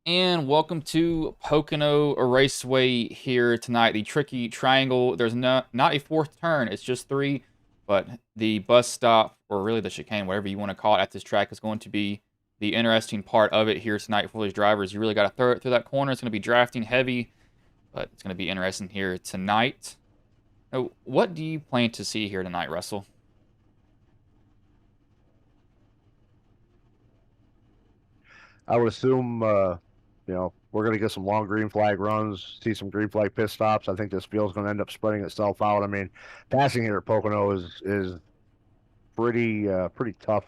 And welcome to Pocono Raceway here tonight. The tricky triangle. There's not a fourth turn. It's just three. But the bus stop, or really the chicane, whatever you want to call it, at this track is going to be the interesting part of it here tonight for these drivers. You really got to throw it through that corner. It's going to be drafting heavy, but it's going to be interesting here tonight. Now, what do you plan to see here tonight, Russell? I would assume, we're going to get some long green flag runs, see some green flag pit stops. I think this field's going to end up spreading itself out. I mean, passing here at Pocono is pretty tough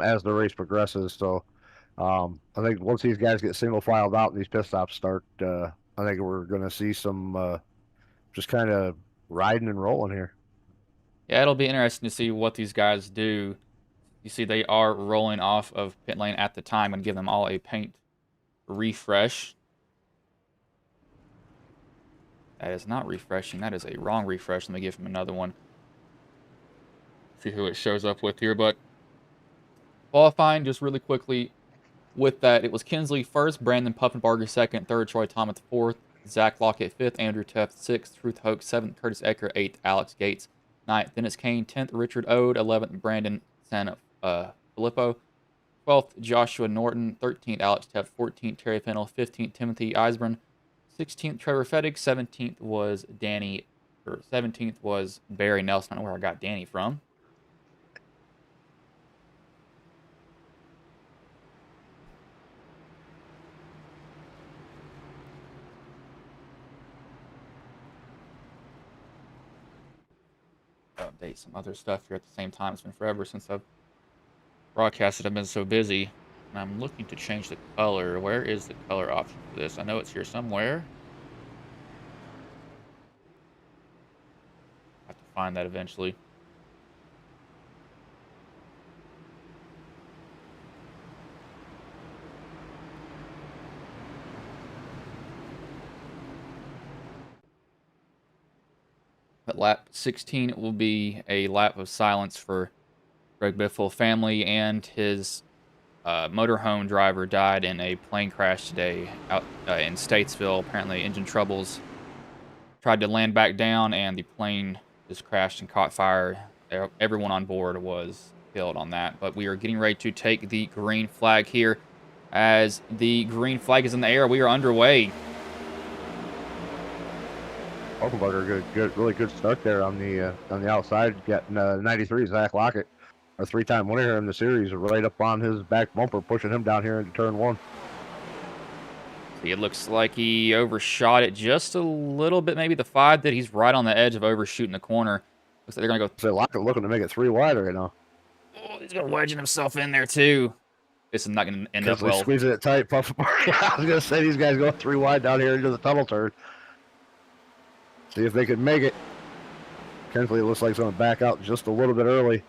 as the race progresses. So I think once these guys get single filed out and these pit stops start, I think we're going to see some just kind of riding and rolling here. Yeah, it'll be interesting to see what these guys do. You see, they are rolling off of pit lane at the time and give them all a paint refresh. That is not refreshing. That is a wrong refresh. Let me give him another one. See who it shows up with here. But qualifying, just really quickly with that, it was Kinsley first, Brandon Puffenbarger second, third, Troy Thomas fourth, Zach Lockett fifth, Andrew Tuft sixth, Truth Hoke seventh, Curtis Ecker eighth, Alex Gates ninth, Dennis Kane 10th, Richard Ode 11th, Brandon San Filippo 12th, Joshua Norton 13th, Alex Tuft 14th, Terry Fennell 15th, Timothy Eisburn 16th, Trevor Fettig 17th was Danny, or 17th was Barry Nelson. I don't know where I got Danny from. Update some other stuff here at the same time. It's been forever since I've broadcasted. I've been so busy. And I'm looking to change the color. Where is the color option for this? I know it's here somewhere. I have to find that eventually. But lap 16 will be a lap of silence for Greg Biffle family, and his motorhome driver died in a plane crash today out in Statesville. Apparently, engine troubles. Tried to land back down, and the plane just crashed and caught fire. Everyone on board was killed on that. But we are getting ready to take the green flag here. As the green flag is in the air, we are underway. Hulkenberger, really good start there on the outside, getting 93 Zach Lockett, our three-time winner here in the series, right up on his back bumper, pushing him down here into turn one. See, it looks like he overshot it just a little bit, maybe the 5 that he's right on the edge of overshooting the corner. Looks like they're going to go. So Lockett looking to make it 3 wide right now. Oh, he's going to wedging himself in there, too. This is not going to end up well. Squeezing it tight, puff. I was going to say these guys going 3 wide down here into the tunnel turn. See if they can make it. Kensley looks like he's going to back out just a little bit early.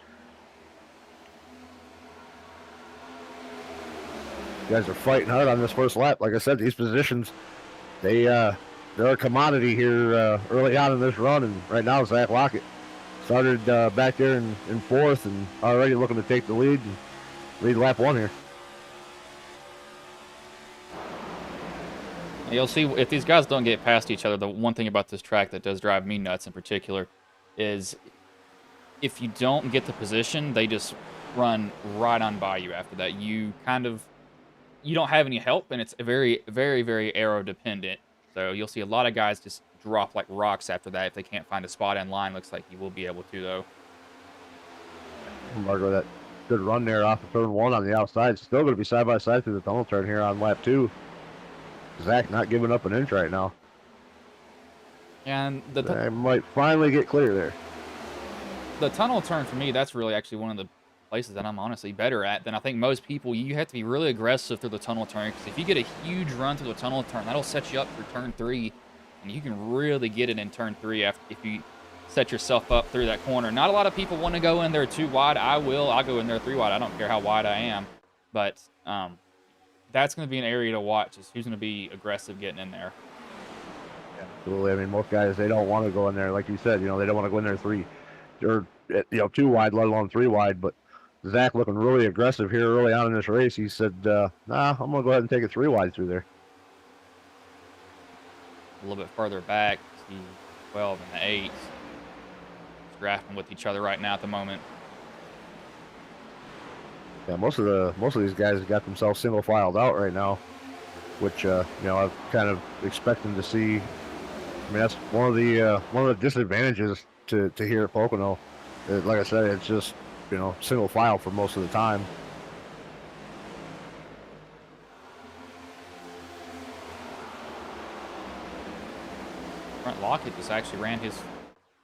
You guys are fighting hard on this first lap. Like I said, these positions, they're a commodity here early on in this run. And right now, Zach Lockett started back there in fourth and already looking to take the lead and lead lap 1 here. You'll see if these guys don't get past each other. The one thing about this track that does drive me nuts in particular is if you don't get the position, they just run right on by you after that. You don't have any help, and it's very, very, very aero dependent. So you'll see a lot of guys just drop like rocks after that if they can't find a spot in line. Looks like you will be able to, though. Margo, that good run there off of turn 1 on the outside. Still going to be side by side through the tunnel turn here on lap 2. Zach not giving up an inch right now. And I might finally get clear there. The tunnel turn for me, that's really actually one of the places that I'm honestly better at than I think most people. You have to be really aggressive through the tunnel turn, because if you get a huge run through the tunnel turn, that'll set you up for turn 3, and you can really get it in turn 3 if you set yourself up through that corner. Not a lot of people want to go in there 2 wide. I'll go in there 3 wide. I don't care how wide I am, but that's going to be an area to watch, is who's going to be aggressive getting in there. Yeah, absolutely. I mean, most guys, they don't want to go in there. Like you said, they don't want to go in there 3 or 2 wide, let alone 3 wide. But Zach looking really aggressive here early on in this race. He said, "Nah, I'm gonna go ahead and take it 3 wide through there." A little bit further back, see 12 and the 8 drafting with each other right now at the moment. Yeah, most of these guys have got themselves single filed out right now, which I'm kind of expecting to see. I mean, that's one of the disadvantages to here at Pocono. Like I said, it's just single file for most of the time. Brent Lockett just actually ran his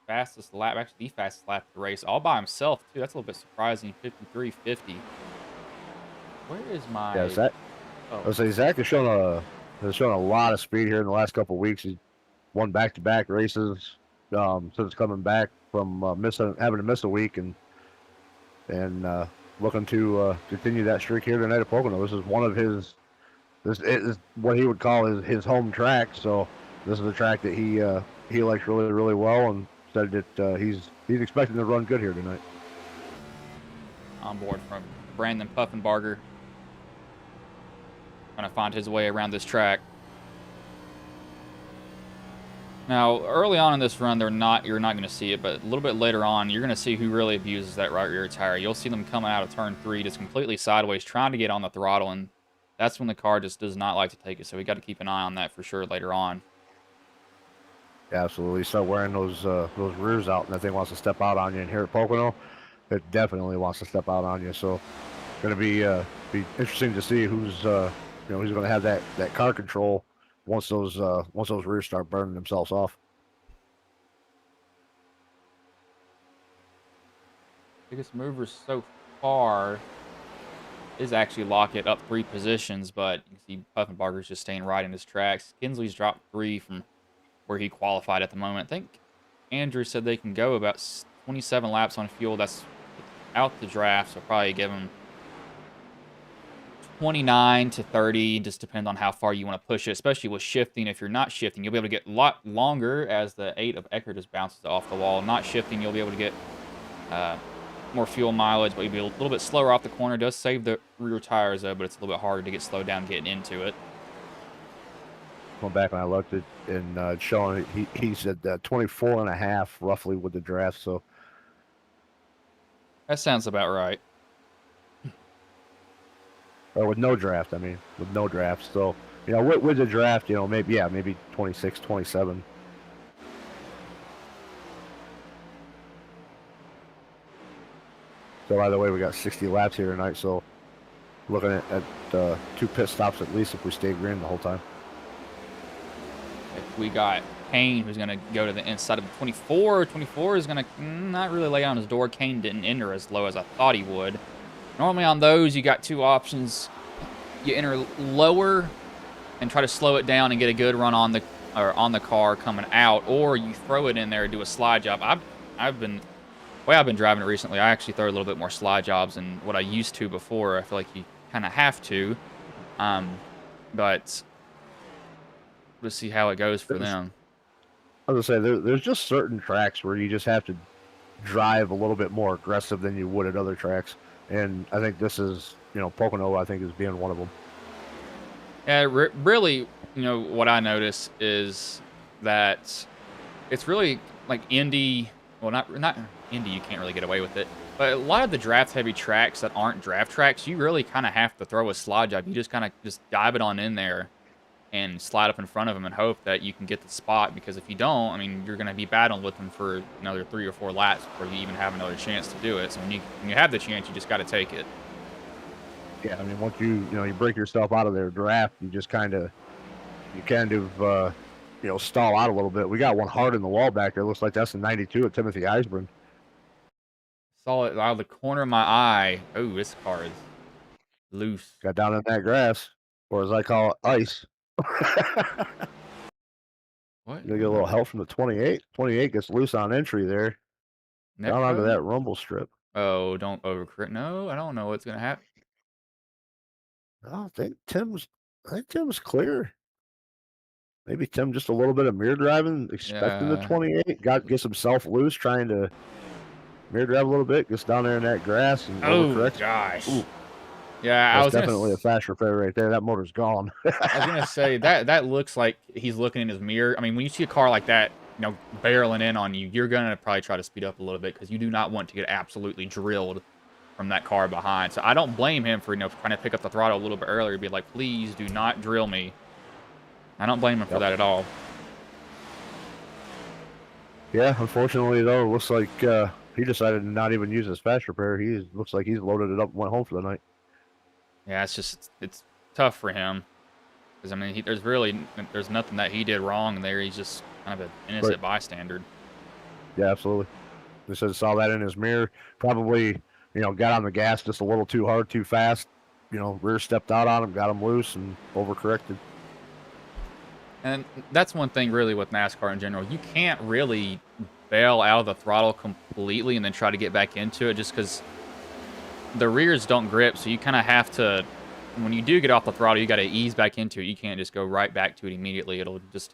fastest lap, actually the fastest lap of the race, all by himself too. That's a little bit surprising. 53.50. Where is Yeah, my? Zach. I Oh, would say Zach has shown a lot of speed here in the last couple of weeks. He's won back-to-back races since coming back from having to miss a week, and looking to continue that streak here tonight at Pocono. This is one of his. This is what he would call his home track. So this is a track that he likes really really well, and said that he's expecting to run good here tonight. on board from Brandon Puffenbarger. Trying to find his way around this track. Now, early on in this run, you're not going to see it, but a little bit later on, you're going to see who really abuses that right rear tire. You'll see them coming out of turn 3 just completely sideways, trying to get on the throttle, and that's when the car just does not like to take it. So we got to keep an eye on that for sure later on. Absolutely, start wearing those rears out, and that thing wants to step out on you. And here at Pocono, it definitely wants to step out on you. So, going to be interesting to see who's who's going to have that car control once those rears start burning themselves off. Biggest movers so far is actually Lockett up 3 positions, but you can see Puffenbarger's just staying right in his tracks. Kinsley's dropped 3 from where he qualified at the moment. I think Andrew said they can go about 27 laps on fuel. That's out the draft, so probably give him 29 to 30. Just depends on how far you want to push it, especially with shifting. If you're not shifting, you'll be able to get a lot longer as the 8 of Eckert just bounces off the wall. Not shifting, you'll be able to get more fuel mileage, but you'll be a little bit slower off the corner. It does save the rear tires, though, but it's a little bit harder to get slowed down getting into it. Going back when I looked at and showing he said 24 and a half roughly with the draft. So That sounds about right. or with no draft, I mean, with no draft. So with the draft, maybe 26, 27. So by the way, we got 60 laps here tonight. So looking at 2 pit stops at least if we stay green the whole time. If we got Kane, who's going to go to the inside of the 24. 24 is going to not really lay on his door. Kane didn't enter as low as I thought he would. Normally on those, you got 2 options. You enter lower and try to slow it down and get a good run on the car coming out, or you throw it in there and do a slide job. I've been driving it recently. I actually throw a little bit more slide jobs than what I used to before. I feel like you kind of have to, but we'll see how it goes for them. I was gonna say there's just certain tracks where you just have to drive a little bit more aggressive than you would at other tracks, and I think this is Pocono. I think is being one of them. Yeah, really, what I notice is that it's really like Indy. Well, not Indy. You can't really get away with it. But a lot of the draft-heavy tracks that aren't draft tracks, you really kind of have to throw a slide job. You just kind of just dive it on in there and slide up in front of them and hope that you can get the spot. Because if you don't, I mean, you're going to be battling with them for another 3 or 4 laps before you even have another chance to do it. So when you have the chance, you just got to take it. Yeah, I mean, once you break yourself out of their draft, you kind of stall out a little bit. We got one hard in the wall back there. Looks like that's the 92 at Timothy Eisburn. Saw it out of the corner of my eye. Oh, this car is loose. Got down in that grass, or as I call it, ice. What? You get a little help from the 28. 28 gets loose on entry there. Down onto that rumble strip. Oh, don't overcorrect. No, I don't know what's gonna happen. I think Tim's clear. Maybe Tim just a little bit of mirror driving, expecting the Yeah. 28. Gets himself loose, trying to mirror drive a little bit, gets down there in that grass and Oh overcorrects. gosh. Ooh, Yeah, that's definitely a flash repair right there. That motor's gone. I was gonna say that looks like he's looking in his mirror. I mean, when you see a car like that, barreling in on you, you're gonna probably try to speed up a little bit because you do not want to get absolutely drilled from that car behind. So I don't blame him for trying to pick up the throttle a little bit earlier, be like, please do not drill me. I don't blame him for that at all. Yeah, unfortunately though, it looks like he decided to not even use his flash repair. Looks like he's loaded it up and went home for the night. Yeah, it's tough for him because I mean, there's nothing that he did wrong there. He's just kind of an innocent bystander. Yeah, absolutely. He said saw that in his mirror. Probably, got on the gas just a little too hard, too fast. Rear stepped out on him, got him loose, and overcorrected. And that's one thing really with NASCAR in general. You can't really bail out of the throttle completely and then try to get back into it just because the rears don't grip. So you kind of have to, when you do get off the throttle, you got to ease back into it. You can't just go right back to it immediately. It'll just,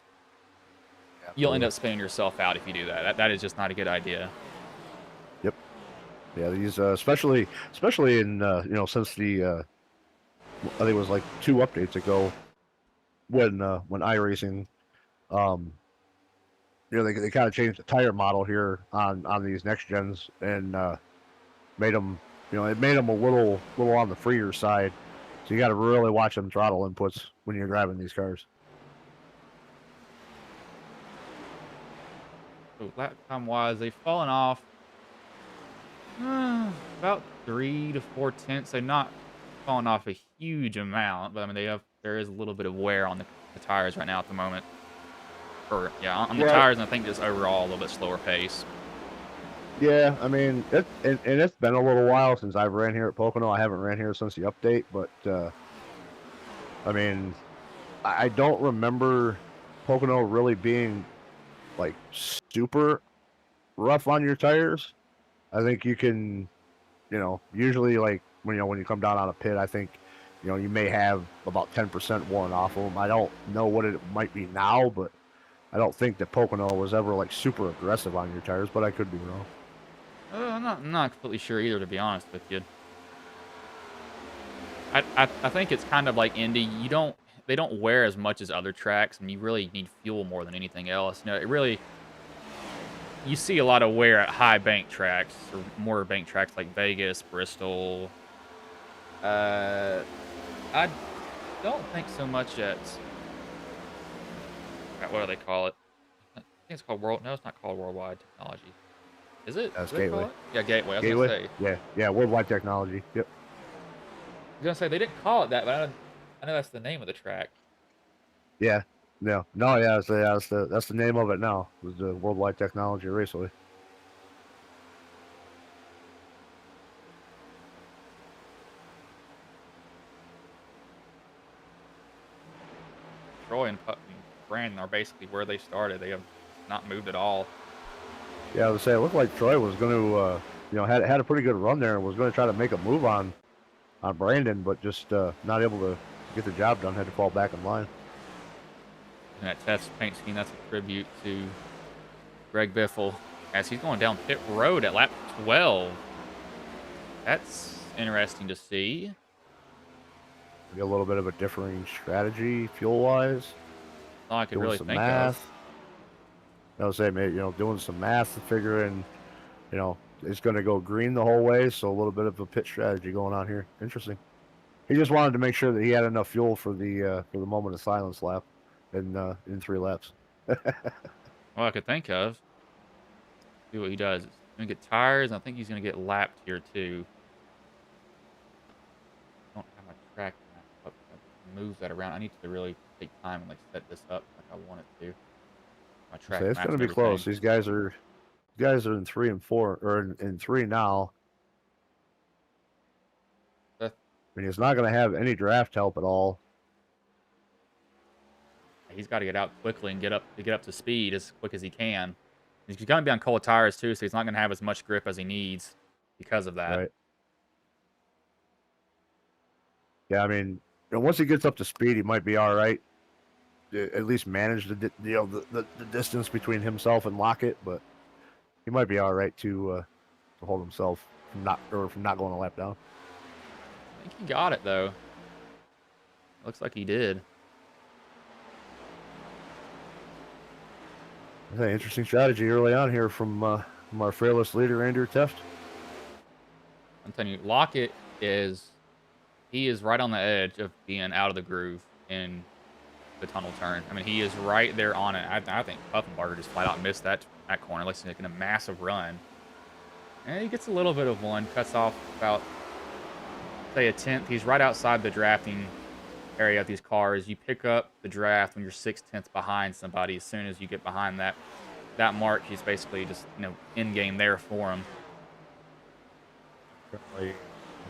you'll end up spinning yourself out if you do that. That is just not a good idea. Yep. Yeah, these especially in since the I think it was like 2 updates ago when iRacing they kind of changed the tire model here on these next gens and made them it made them a little on the freer side. So you got to really watch them throttle inputs when you're driving these cars. So lap time wise, they've fallen off about 3 to 4 tenths. They're not falling off a huge amount, but I mean there is a little bit of wear on the tires right now at the moment. Or yeah, on the tires, and I think just overall a little bit slower pace. Yeah, I mean, it's been a little while since I've ran here at Pocono. I haven't ran here since the update, but I mean, I don't remember Pocono really being like super rough on your tires. I think you can, usually like when you come down on a pit, I think, you may have about 10% worn off of them. I don't know what it might be now, but I don't think that Pocono was ever like super aggressive on your tires, but I could be wrong. I'm not completely sure either, to be honest with you. I think it's kind of like Indy. They don't wear as much as other tracks, and you really need fuel more than anything else. You see a lot of wear at high bank tracks or more bank tracks like Vegas, Bristol. I don't think so much at what do they call it? I think it's called No, it's not called Worldwide Technology. Is it? That's Gateway. Yeah, Gateway. I was Gateway? gonna say. Yeah, Worldwide Technology. Yep. I was gonna say they didn't call it that, but I know that's the name of the track. Yeah. Yeah. No, yeah, that's the name of it now. It was the Worldwide Technology Raceway. Troy and Brandon are basically where they started. They have not moved at all. Yeah, I would say it looked like Troy was going to, had a pretty good run there and was going to try to make a move on Brandon, but just not able to get the job done. Had to fall back in line. And that test paint scheme, that's a tribute to Greg Biffle as he's going down pit road at lap 12. That's interesting to see. Maybe a little bit of a differing strategy fuel-wise. All I could really think of. I would say maybe, doing some math, figuring, it's going to go green the whole way, so a little bit of a pit strategy going on here. Interesting. He just wanted to make sure that he had enough fuel for the moment of silence lap in 3 laps. All I could think of. See what he does. He's going to get tires, and I think he's going to get lapped here, too. I don't have my track map up. Moves that around. I need to really take time and set this up like I want it to. My track it's going to be close. These guys are in 3 and 4, or in 3 now. I mean, he's not going to have any draft help at all. He's got to get out quickly and get up to speed as quick as he can. He's going to be on cold tires too, so he's not going to have as much grip as he needs because of that. Right. Yeah, I mean, once he gets up to speed, he might be all right. At least manage the distance between himself and Lockett, but he might be all right to to hold himself from not going a lap down. I think he got it, though. Looks like he did. I think interesting strategy early on here from our fearless leader Andrew Teft. I'm telling you, Lockett he is right on the edge of being out of the groove in the tunnel turn. I mean, he is right there on it. I think Puffenbarger just flat out missed that corner. Looks like making a massive run. And he gets a little bit of one, cuts off about, say, a tenth. He's right outside the drafting area of these cars. You pick up the draft when you're 6/10 behind somebody. As soon as you get behind that mark, he's basically just, in game there for him.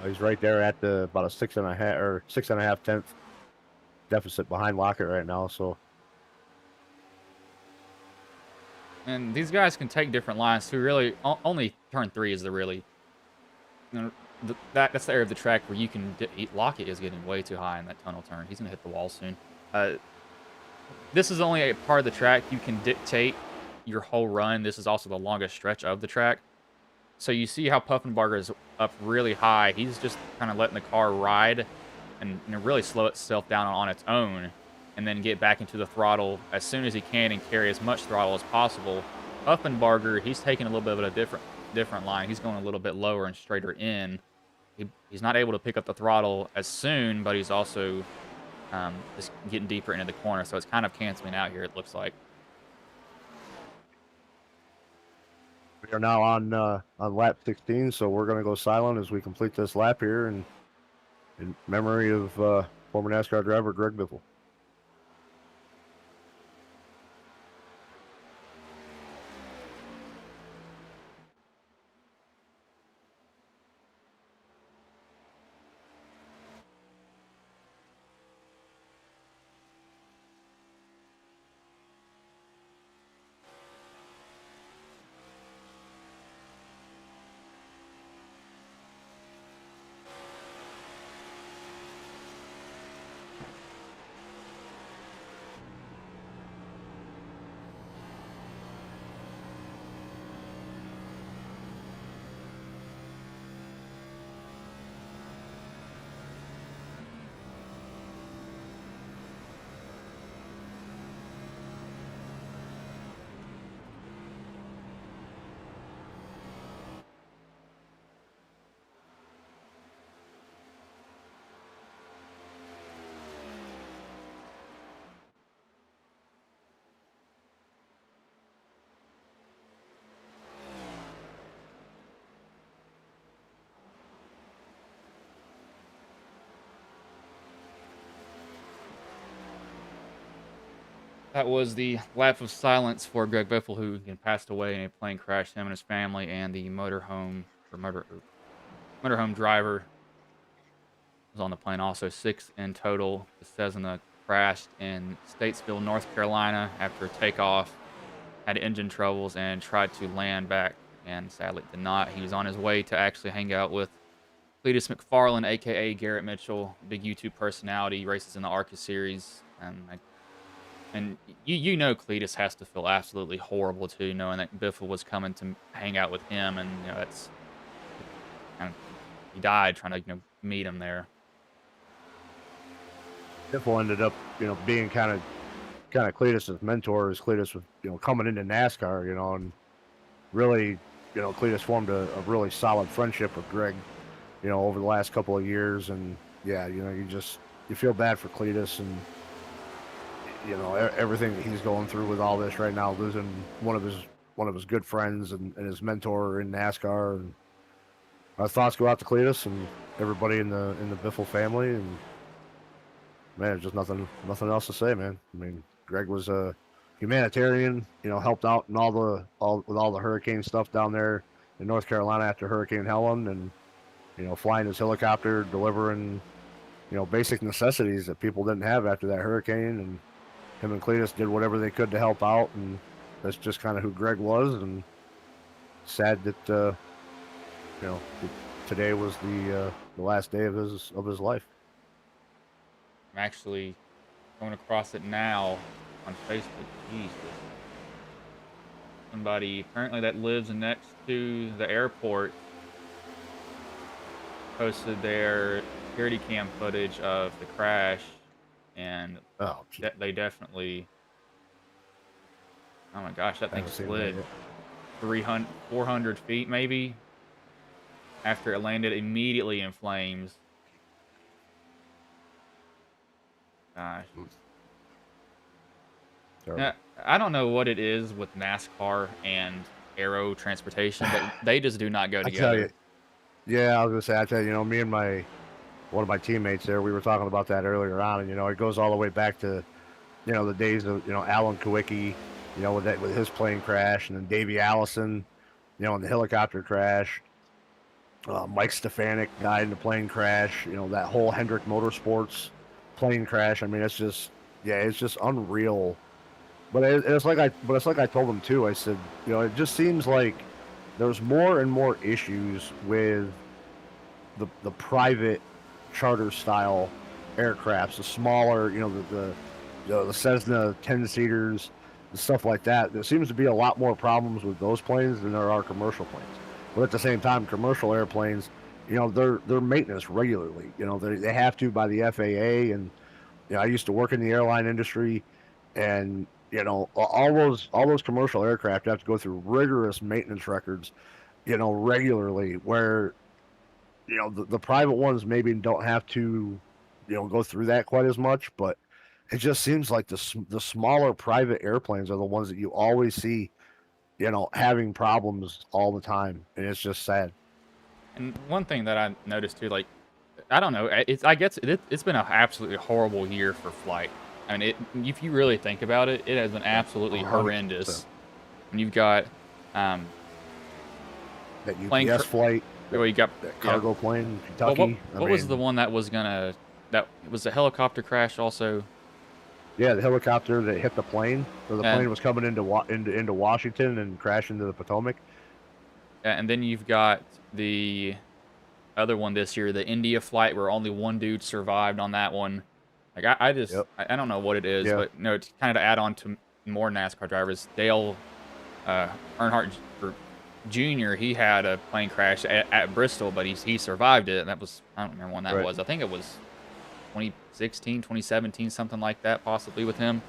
He's right there at about a 6.5 tenth deficit behind Lockett right now. So, And these guys can take different lines too. Really, only turn 3 is the really, that's the area of the track where you can. Lockett is getting way too high in that tunnel turn. He's gonna hit the wall soon. This is only a part of the track you can dictate your whole run. This is also the longest stretch of the track. So you see how Puffenbarger is up really high. He's just kind of letting the car ride and really slow itself down on its own and then get back into the throttle as soon as he can and carry as much throttle as possible. Puffenbarger, he's taking a little bit of a different line. He's going a little bit lower and straighter in. He's not able to pick up the throttle as soon, but he's also just getting deeper into the corner. So it's kind of canceling out here, it looks like. we are now on lap 16, so we're going to go silent as we complete this lap here, and in memory of former NASCAR driver Greg Biffle. That was the lap of silence for Greg Biffle, who passed away in a plane crash. Him and his family, and the motorhome driver was on the plane. Also, 6 in total. The Cessna crashed in Statesville, North Carolina, after takeoff. Had engine troubles and tried to land back, and sadly did not. He was on his way to actually hang out with Cletus McFarland, aka Garrett Mitchell, big YouTube personality, races in the ARCA series. And you know Cletus has to feel absolutely horrible too, knowing that Biffle was coming to hang out with him, and that's kind of, he died trying to meet him there. Biffle ended up being kind of Cletus's mentor, as Cletus was coming into NASCAR, and really Cletus formed a really solid friendship with Greg over the last couple of years, and yeah, you feel bad for Cletus, and everything that he's going through with all this right now, losing one of his good friends and his mentor in NASCAR. And our thoughts go out to Cletus and everybody in the Biffle family. And man, there's just nothing else to say, man. I mean, Greg was a humanitarian, helped out in with all the hurricane stuff down there in North Carolina after Hurricane Helen, and flying his helicopter, delivering basic necessities that people didn't have after that hurricane. And him and Cletus did whatever they could to help out, and that's just kind of who Greg was. And sad that today was the last day of his life. I'm actually going across it now on Facebook. Jesus. somebody apparently that lives next to the airport posted their security cam footage of the crash, and Oh, gee, they definitely. Oh my gosh, that I thing haven't seen that slid yet. 300, 400 feet maybe after it landed immediately in flames. Gosh. Mm, Now, terrible. I don't know what it is with NASCAR and aero transportation, but they just do not go I tell you, together. yeah, I was gonna say, I tell you, me and one of my teammates there, we were talking about that earlier on, and it goes all the way back to the days of Alan Kawicki, with his plane crash, and then Davey Allison, in the helicopter crash. Mike Stefanik died in the plane crash. That whole Hendrick Motorsports plane crash. I mean, it's just yeah, it's just unreal. But it's like I told him too. I said, it just seems like there's more and more issues with the private charter style aircrafts, the smaller, the Cessna 10 seaters, and stuff like that. There seems to be a lot more problems with those planes than there are commercial planes. But at the same time, commercial airplanes, they're maintenance regularly. They have to by the FAA, and I used to work in the airline industry, and all those commercial aircraft have to go through rigorous maintenance records, regularly. Where the private ones maybe don't have to, go through that quite as much, but it just seems like the smaller private airplanes are the ones that you always see, having problems all the time, and it's just sad. And one thing that I noticed too, like, I don't know, I guess it's been an absolutely horrible year for flight. I mean, if you really think about it, it has been Yeah, absolutely 100%. horrendous. And you've got um, That plane, UPS flight, that, well, you got that yeah. cargo plane in Well, Kentucky. I what was the mean, one that was gonna that was a helicopter crash also? yeah, the helicopter that hit the plane, or the And plane was coming into Washington and crashed into the Potomac. and then you've got the other one this year, the India flight, where only one dude survived on that one. Like Yep. I don't know what it is, Yeah. but no, to kind of add on to more NASCAR drivers, Dale Earnhardt Jr. He had a plane crash at Bristol, but he survived it, and that was I don't remember when that Right. was. I think it was 2016, 2017, something like that, possibly with him.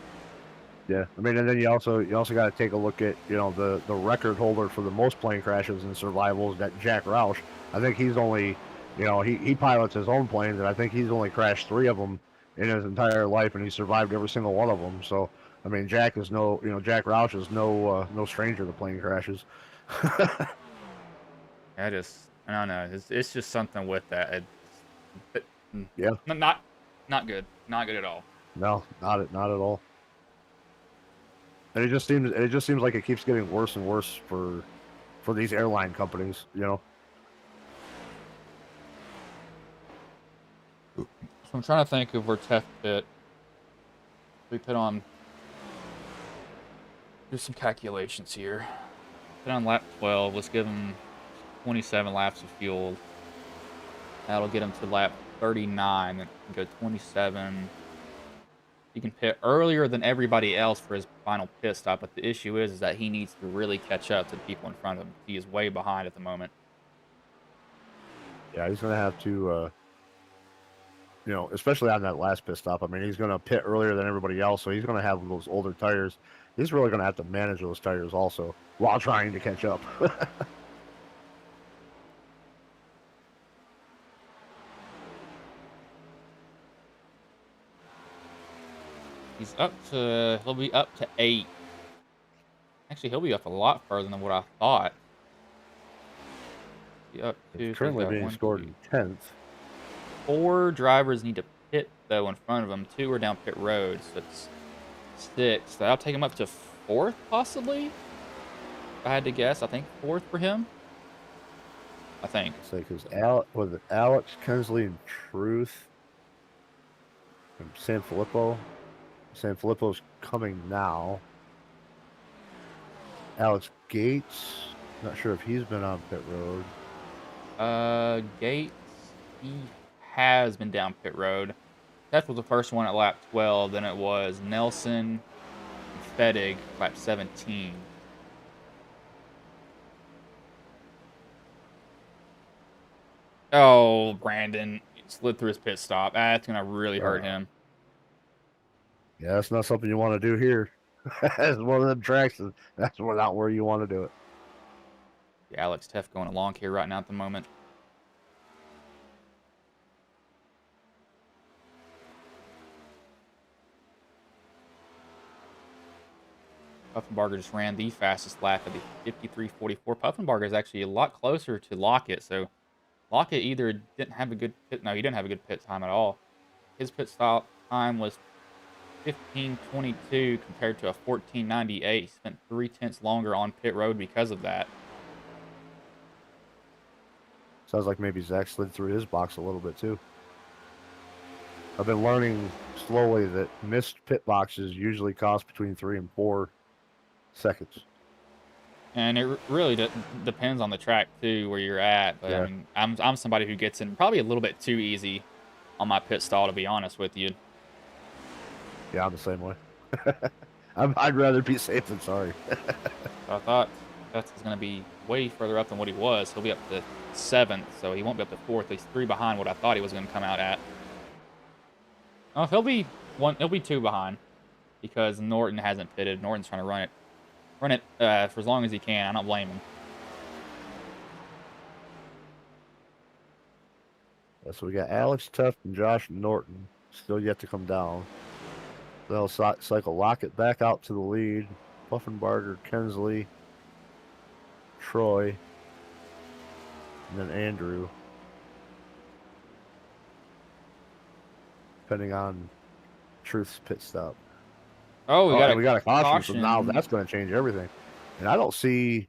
Yeah, I mean, and then you also got to take a look at the record holder for the most plane crashes and survivals, that Jack Roush. I think he's only, he pilots his own planes, and I think he's only crashed 3 of them in his entire life, and he survived every single one of them. So I mean, Jack Roush is no stranger to plane crashes. I don't know. It's just something with that. But, Yeah, not good. Not good at all. no, not at all. And it just seems like it keeps getting worse and worse for these airline companies. So I'm trying to think of where Tef fit. We put on do some calculations here. Put on lap 12. Let's give him 27 laps of fuel. That'll get him to lap 39. Then go 27. He can pit earlier than everybody else for his final pit stop, but the issue is that he needs to really catch up to the people in front of him. He is way behind at the moment. Yeah, he's gonna have to. Especially on that last pit stop. I mean, he's going to pit earlier than everybody else, so he's going to have those older tires. He's really going to have to manage those tires also while trying to catch up. He'll be up to 8. Actually, he'll be up a lot further than what I thought. Be up to, It's so he's currently got being one, scored two, in 10th. 4 drivers need to pit though in front of him. 2 are down pit road, so it's 6. So that'll take him up to 4th, possibly. If I had to guess, I think 4th for him. I think. Say because was it Alex Kensley and Truth from San Filippo? San Filippo's coming now. Alex Gates, not sure if he's been on pit road. Gates, he has been down pit road. That was the first one at lap 12. Then it was Nelson and Fettig, lap 17. Oh, Brandon slid through his pit stop. That's going to really hurt him. Yeah, that's not something you want to do here. It's one of the tracks. That's not where you want to do it. Yeah, Alex Teff going along here right now at the moment. Puffenbarger just ran the fastest lap of the 53.44. Puffenbarger is actually a lot closer to Lockett, so Lockett either didn't have a good pit. No, he didn't have a good pit time at all. His pit stop time was 15:22 compared to a 14:98. He spent 3/10 longer on pit road because of that. Sounds like maybe Zach slid through his box a little bit too. I've been learning slowly that missed pit boxes usually cost between 3 and 4 seconds. And it really depends on the track too, where you're at. But Yeah. I mean, I'm somebody who gets in probably a little bit too easy on my pit stall, to be honest with you. Yeah, I'm the same way. I'd rather be safe than sorry. I thought Betts is going to be way further up than what he was. He'll be up to 7th, so he won't be up to 4th. He's 3 behind what I thought he was going to come out at. Oh, he'll be 2 behind because Norton hasn't pitted. Norton's trying to run it for as long as he can. I don't blame him. So we got Alex Tuff and Josh Norton still yet to come down. They'll cycle Lockett back out to the lead. Puffenbarger, Kensley, Troy, and then Andrew. Depending on Truth's pit stop. Oh, we got a caution, so now that's going to change everything. And I don't see.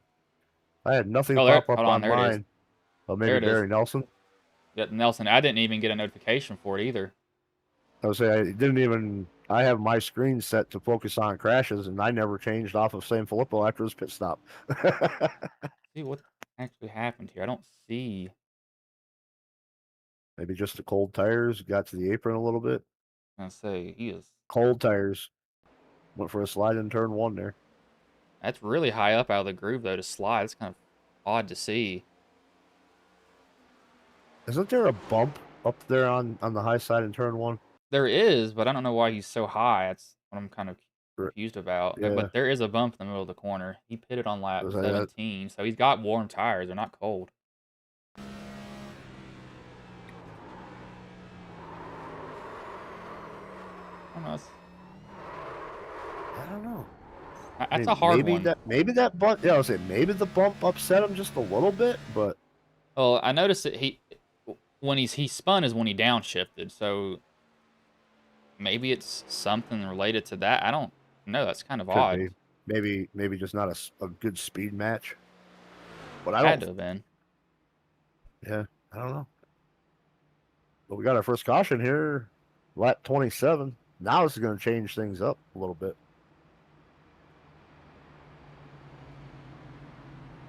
I had nothing pop up on mine. Oh, maybe Barry Nelson. Yeah, Nelson. I didn't even get a notification for it either. I would say I didn't even. I have my screen set to focus on crashes, and I never changed off of San Filippo after his pit stop. See what actually happened here. I don't see. Maybe just the cold tires got to the apron a little bit. I say he is cold tires. Went for a slide in turn 1 there. That's really high up out of the groove though to slide. It's kind of odd to see. Isn't there a bump up there on the high side in turn 1? There is, but I don't know why he's so high. That's what I'm kind of confused about. Yeah. But there is a bump in the middle of the corner. He pitted on lap 17, so he's got warm tires. They're not cold. I don't know. That's a hard one. Maybe that bump. Yeah, I was saying maybe the bump upset him just a little bit, but. Well, I noticed that when he spun is when he downshifted, so maybe it's something related to that. I don't know. That's kind of odd. Maybe just not a good speed match. But I had to have been. Yeah, I don't know. But we got our first caution here, lap 27. Now this is going to change things up a little bit.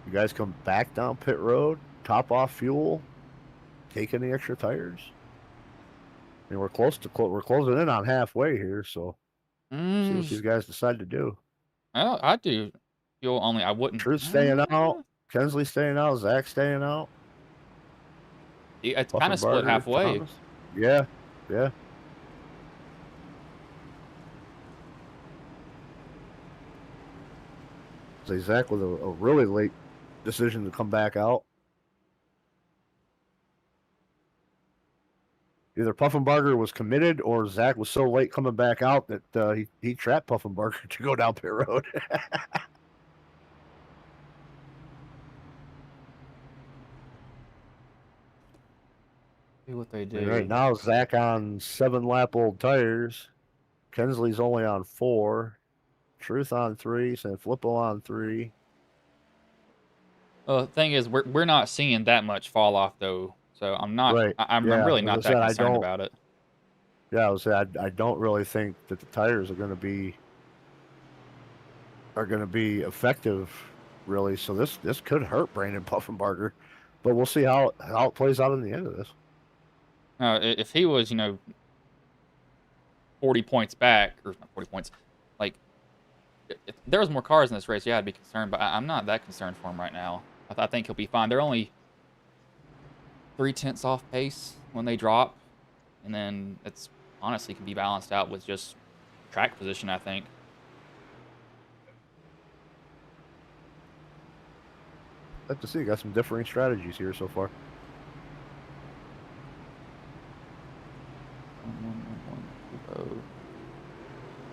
You guys come back down pit road, top off fuel, take any extra tires. I mean, we're closing in on halfway here, so see what these guys decide to do. Well, I do fuel only. I wouldn't. Truth staying out, Kensley staying out, Zach staying out. It's kind of split halfway. Thomas. Yeah. So Zach with a really late decision to come back out. Either Puffenbarger was committed or Zach was so late coming back out that he trapped Puffenbarger to go down pit road. See what they do. And right now, Zach on 7-lap-old tires. Kensley's only on 4. Truth on 3. San Filippo on 3. Well, the thing is, we're not seeing that much fall off though, so I'm not. Right. I'm really not that concerned about it. Yeah, I would say I don't really think that the tires are going to be effective, really. So this could hurt Brandon Puffenbarger, but we'll see how it plays out in the end of this. If he was, 40 points back, or not 40 points, like if there was more cars in this race, yeah, I'd be concerned. But I'm not that concerned for him right now. I think he'll be fine. They're only 3/10 off pace when they drop, and then it's honestly can be balanced out with just track position, I think. Let's see. Got some differing strategies here so far.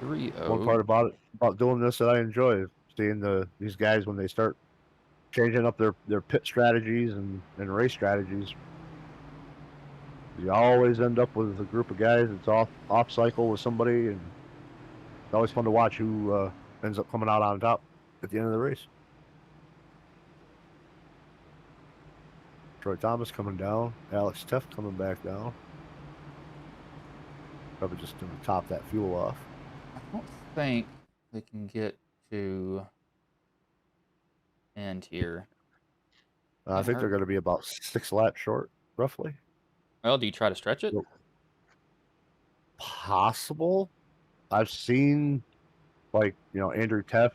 3-0. One part about doing this that I enjoy is seeing these guys when they start changing up their pit strategies and race strategies. You always end up with a group of guys that's off cycle with somebody, and it's always fun to watch who ends up coming out on top at the end of the race. Troy Thomas coming down, Alex Teff coming back down. Probably just going to top that fuel off. I don't think they can get to end here. I think they're going to be about 6 laps short, roughly. Well, do you try to stretch it? Possible. I've seen, like, Andrew Teff,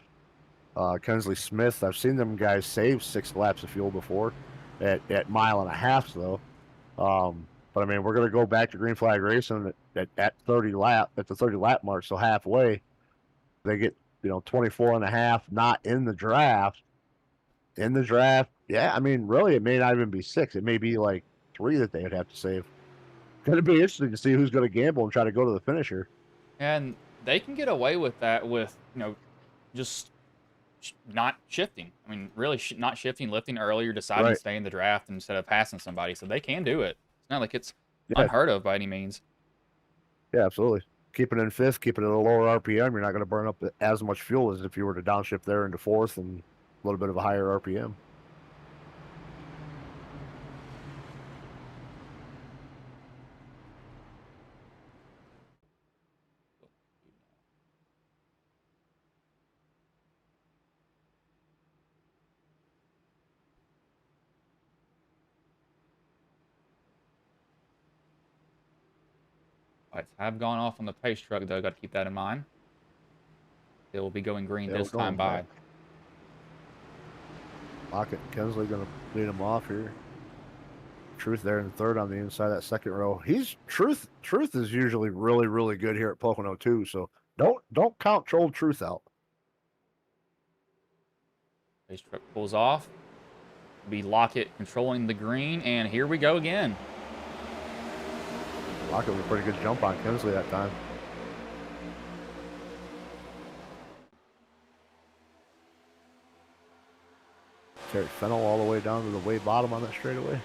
Kensley Smith. I've seen them guys save 6 laps of fuel before at mile and a half, though. But I mean, we're going to go back to green flag racing at 30 lap, at the 30 lap mark. So halfway, they get, 24 and a half, not in the draft. In the draft, yeah, I mean, really, it may not even be 6. It may be like 3 that they would have to save. Going to be interesting to see who's going to gamble and try to go to the finisher. And they can get away with that with, just not shifting. I mean, really not shifting, lifting earlier, deciding to stay in the draft instead of passing somebody. So they can do it. It's not like it's unheard of by any means. Yeah, absolutely. Keeping it in 5th, keeping it at a lower RPM, you're not going to burn up as much fuel as if you were to downshift there into 4th and a little bit of a higher RPM. Lights have gone off on the pace truck, though. Got to keep that in mind. They will be going green this time by. Lockett and Kensley going to lead him off here. Truth there in 3rd on the inside of that 2nd row. Truth is usually really, really good here at Pocono too. So don't count Troll Truth out. Pace truck pulls off. Be Lockett controlling the green, and here we go again. Lockett with a pretty good jump on Kensley that time. Terry Fennell all the way down to the way bottom on that straightaway.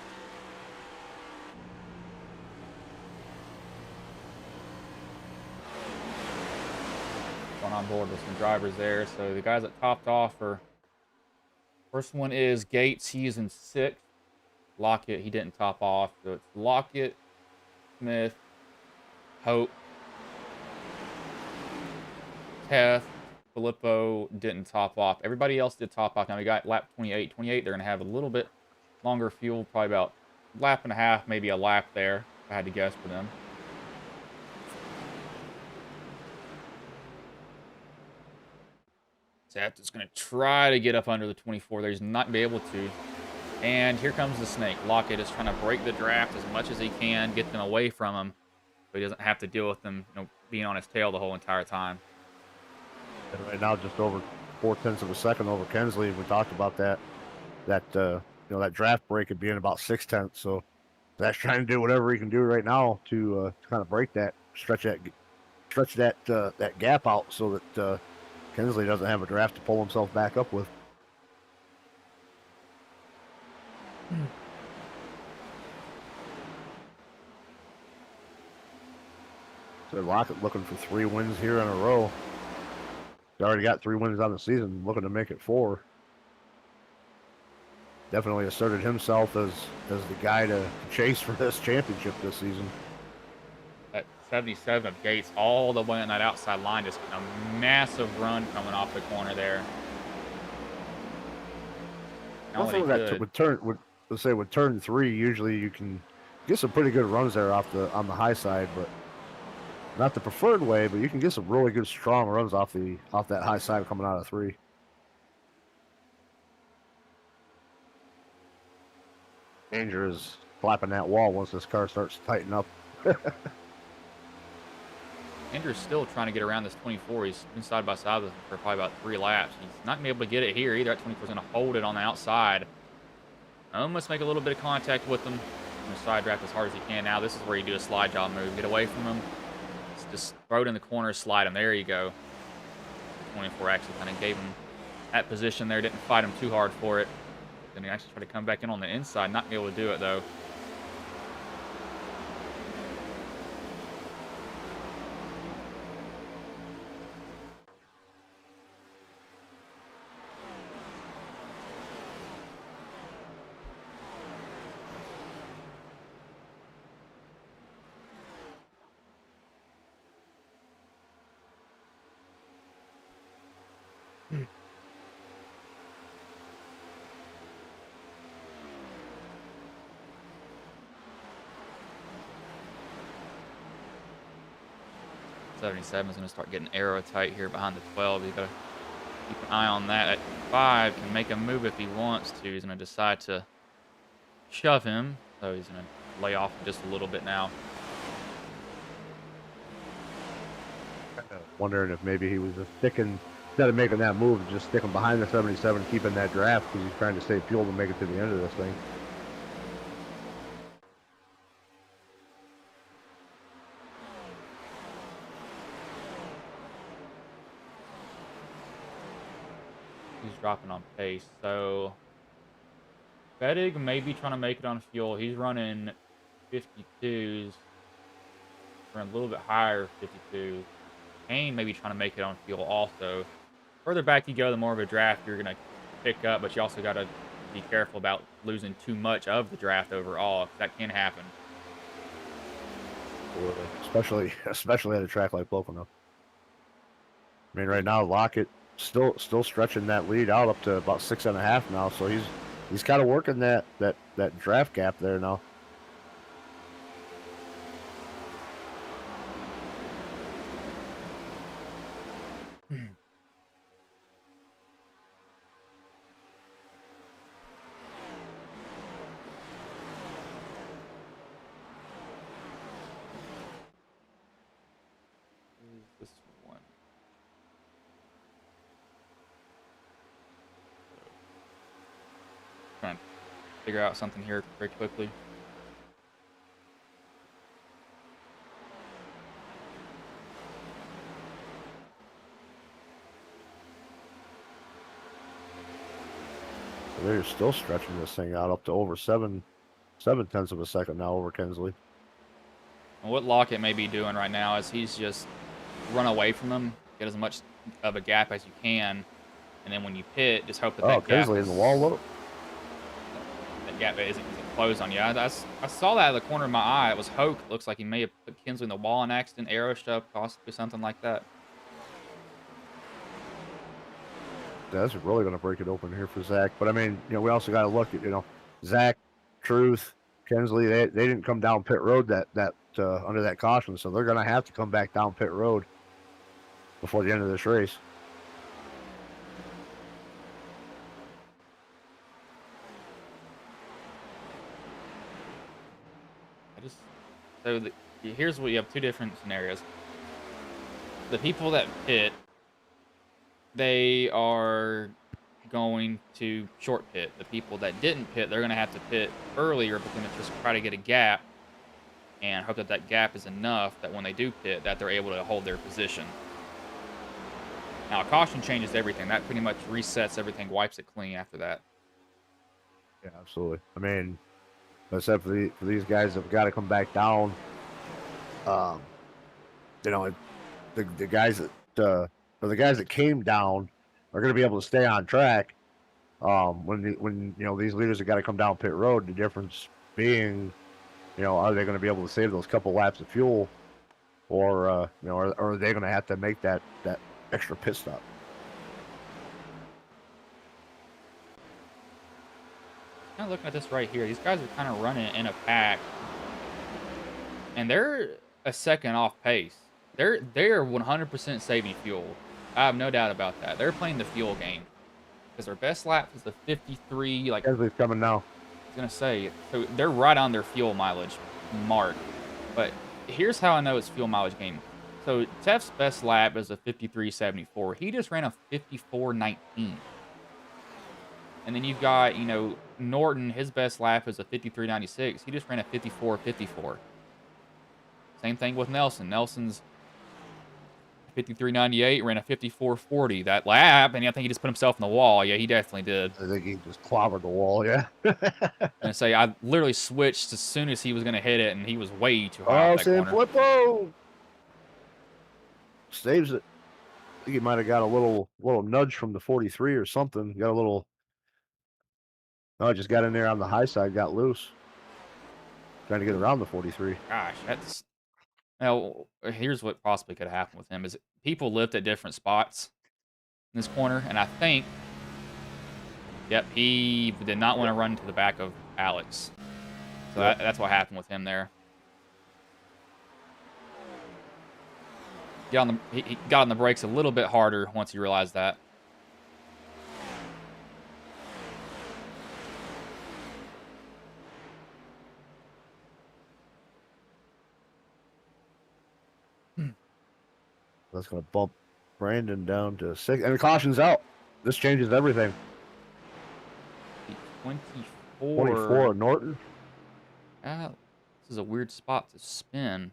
Going on board with some drivers there. So the guys that topped off are, first one is Gates. He's in 6th. Lockett, he didn't top off. So it's Lockett, Smith, Hope, Teth, Filippo didn't top off. Everybody else did top off. Now we got lap 28. 28, they're going to have a little bit longer fuel, probably about a lap and a half, maybe a lap there, if I had to guess for them. Teth is going to try to get up under the 24 there. He's not going to be able to. And here comes the snake. Lockett is trying to break the draft as much as he can, get them away from him, so he doesn't have to deal with them, being on his tail the whole entire time. And right now, just over 0.4 of a second over Kensley. We talked about that that draft break had being about 0.6. So that's trying to do whatever he can do right now to kind of break that, stretch that gap out, so that Kensley doesn't have a draft to pull himself back up with. So Lockett looking for 3 wins here in a row. He's already got 3 wins on the season, looking to make it 4. Definitely asserted himself as the guy to chase for this championship this season. At 77 of Gates all the way on that outside line, just a massive run coming off the corner there. With turn 3, usually you can get some pretty good runs there on the high side, but not the preferred way, but you can get some really good strong runs off that high side coming out of 3. Danger is flapping that wall once this car starts to tighten up. Andrew's still trying to get around this 24. He's been side by side with him for probably about 3 laps. He's not going to be able to get it here either. That 24 is going to hold it on the outside. Almost make a little bit of contact with him. I'm going to side draft as hard as he can now. This is where you do a slide job move. Get away from him. Just throw it in the corner, slide him. There you go. 24 actually kind of gave him that position there. Didn't fight him too hard for it. Then he actually tried to come back in on the inside. Not be able to do it, though. '77 is going to start getting arrow tight here behind the 12. You got to keep an eye on that. At 5 can make a move if he wants to. He's going to decide to shove him, so he's going to lay off just a little bit now. Wondering if maybe he was just sticking, instead of making that move, just sticking behind the 77, keeping that draft because he's trying to save fuel to make it to the end of this thing. He's dropping on pace, so Fettig may be trying to make it on fuel. He's running 52s, running a little bit higher 52s. Kane may be trying to make it on fuel also. Further back you go, the more of a draft you're going to pick up, but you also got to be careful about losing too much of the draft overall. That can happen. Especially at a track like Pocono. I mean, right now Lockett still stretching that lead out up to about 6.5 now, so he's kind of working that draft gap there now. This one. Trying to figure out something here very quickly. So they're still stretching this thing out up to over 7/10 of a second now over Kensley. And what Lockett may be doing right now is he's just run away from him, get as much of a gap as you can, and then when you pit, just hope that that gap Kensley in the wall. Look. That gap isn't closed on you. I saw that out of the corner of my eye. It was Hoke. Looks like he may have put Kinsley in the wall on accident, arrow shove, possibly something like that. That's really going to break it open here for Zach. But I mean, we also got to look at, Zach, Truth, Kensley. They didn't come down pit road that under that caution, so they're going to have to come back down pit road before the end of this race. Here's what you have: 2 different scenarios. The people that pit, they are going to short pit. The people that didn't pit, they're going to have to pit earlier, but going to just try to get a gap and hope that that gap is enough that when they do pit, that they're able to hold their position. Now, a caution changes everything. That pretty much resets everything, wipes it clean after that. Yeah, absolutely. I mean, except for these guys that have got to come back down, the guys that came down are going to be able to stay on track. When these leaders have got to come down pit road, the difference being, are they going to be able to save those couple laps of fuel, or are they going to have to make that extra pit stop? Kind of looking at this right here, these guys are kind of running in a pack, and they're a second off pace. They're 100% saving fuel. I have no doubt about that. They're playing the fuel game because their best lap is the 53. Kensley's coming now. gonna say, so they're right on their fuel mileage mark, but here's how I know it's fuel mileage game. So Tef's best lap is a 53.74. He just ran a 54.19. And then you've got, Norton, his best lap is a 53.96. He just ran a 54.54. Same thing with Nelson. Nelson's 53.98, ran a 54.40 that lap, and I think he just put himself in the wall. Yeah, he definitely did. I think he just clobbered the wall, yeah. And say I literally switched as soon as he was going to hit it, and he was way too high off that Sam corner. Flippo saves it. I think he might have got a little nudge from the 43 or something. Got a little. Oh, just got in there on the high side, got loose. Trying to get around the 43. Gosh, now here's what possibly could happen with him is people lift at different spots in this corner, and I think, yep, he did not want to run to the back of Alex. So that's what happened with him there. He got on the brakes a little bit harder once he realized that. That's going to bump Brandon down to 6. And the caution's out. This changes everything. 24 Norton. This is a weird spot to spin.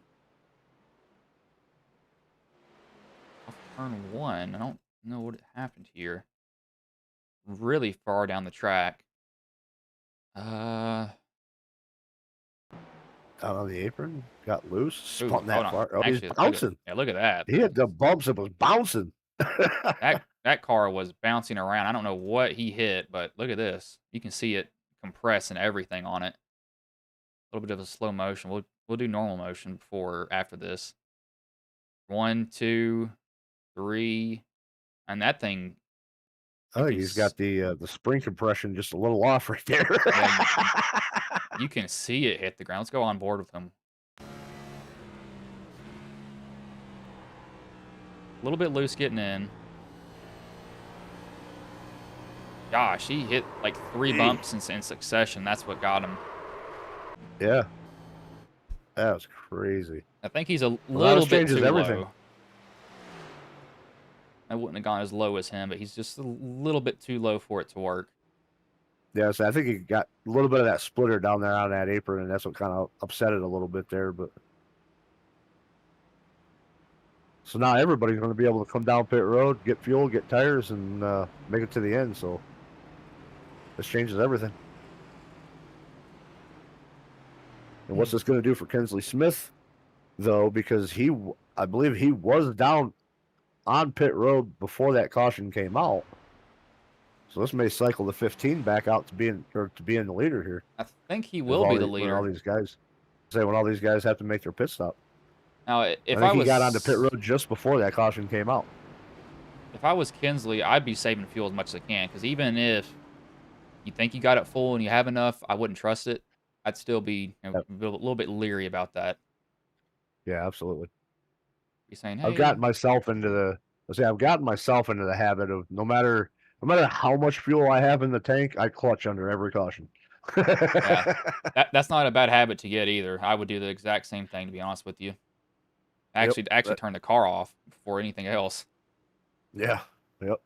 Off turn 1. I don't know what happened here. Really far down the track. Out on the apron, got loose, spun that hold on. far. Oh, Actually, he's bouncing. look at that. He hit the bumps and was bouncing. That car was bouncing around. I don't know what he hit, but look at this. You can see it compress and everything on it. A little bit of a slow motion. We'll do normal motion after this. 1, 2, 3, and that thing. I think he's got the spring compression just a little off right there. Yeah, you can see it hit the ground. Let's go on board with him. A little bit loose getting in. Gosh, he hit like 3 bumps in succession. That's what got him. Yeah. That was crazy. I think he's a little bit too low. I wouldn't have gone as low as him, but he's just a little bit too low for it to work. Yeah, so I think he got a little bit of that splitter down there on that apron, and that's what kind of upset it a little bit there. But so now everybody's going to be able to come down pit road, get fuel, get tires, and make it to the end. So this changes everything. And what's this going to do for Kensley Smith, though? Because I believe he was down on pit road before that caution came out. So this may cycle the 15 back out to being the leader here. I think he will be the leader. When all these guys have to make their pit stop. Now, I think he got onto pit road just before that caution came out. If I was Kensley, I'd be saving fuel as much as I can, because even if you think you got it full and you have enough, I wouldn't trust it. I'd still be a little bit leery about that. Yeah, absolutely. You're saying, hey, I've gotten myself into the habit of no matter how much fuel I have in the tank, I clutch under every caution. Yeah, that's not a bad habit to get either. I would do the exact same thing, to be honest with you. Actually turn the car off before anything else. Yeah. Yep.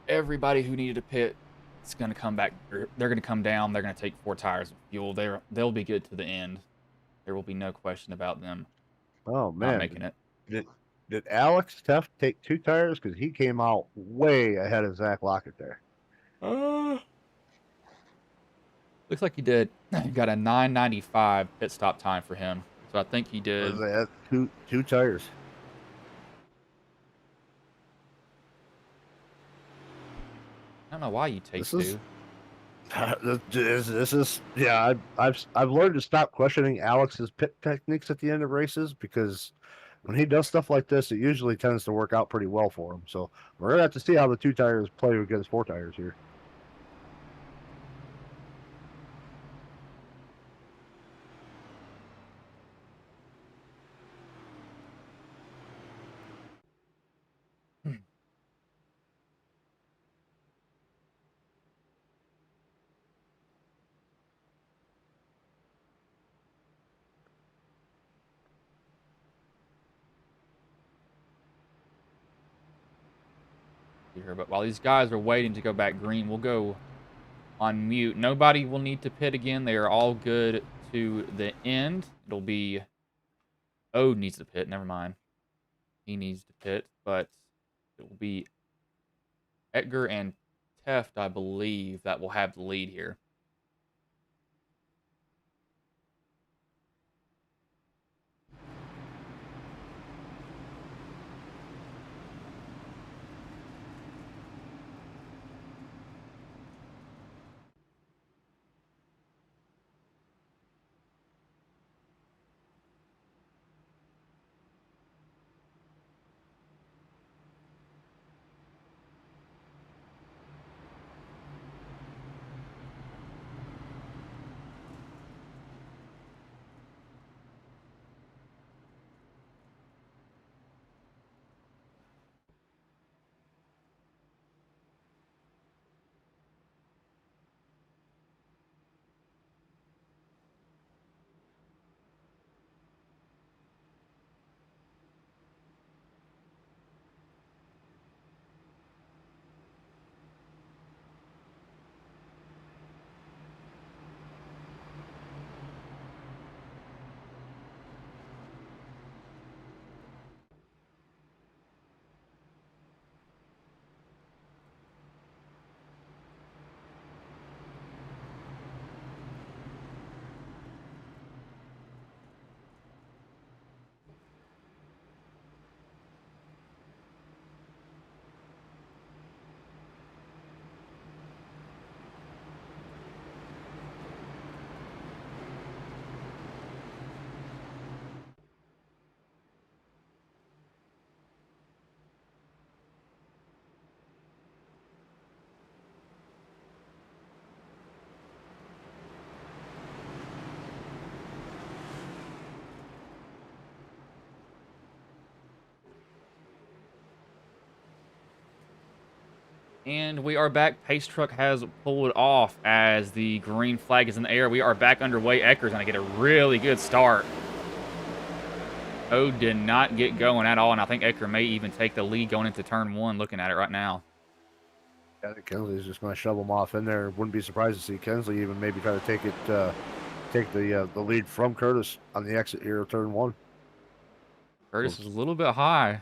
Everybody who needed a pit is going to come back. They're going to come down. They're going to take 4 tires of fuel. They'll be good to the end. There will be no question about them. Oh man, not making it. Did Alex Teff take 2 tires? Because he came out way ahead of Zach Lockett there. Looks like he did. He got a 9:95 pit stop time for him. So I think he did. Two tires. I don't know why you take 2. This is I've learned to stop questioning Alex's pit techniques at the end of races, because when he does stuff like this, it usually tends to work out pretty well for him. So we're gonna have to see how the 2 tires play against 4 tires here. here. But while these guys are waiting to go back green, we'll go on mute. Nobody will need to pit again. They are all good to the end. It'll be Ode needs to pit. Never mind. He needs to pit, but it will be Edgar and Teft, I believe, that will have the lead here. And we are back. Pace Truck has pulled off as the green flag is in the air. We are back underway. Ecker's going to get a really good start. Ode did not get going at all, and I think Ecker may even take the lead going into turn one, looking at it right now. Yeah, I think Kensley's just going to shove him off in there. Wouldn't be surprised to see Kensley even maybe try to take the lead from Curtis on the exit here of turn one. Curtis is a little bit high.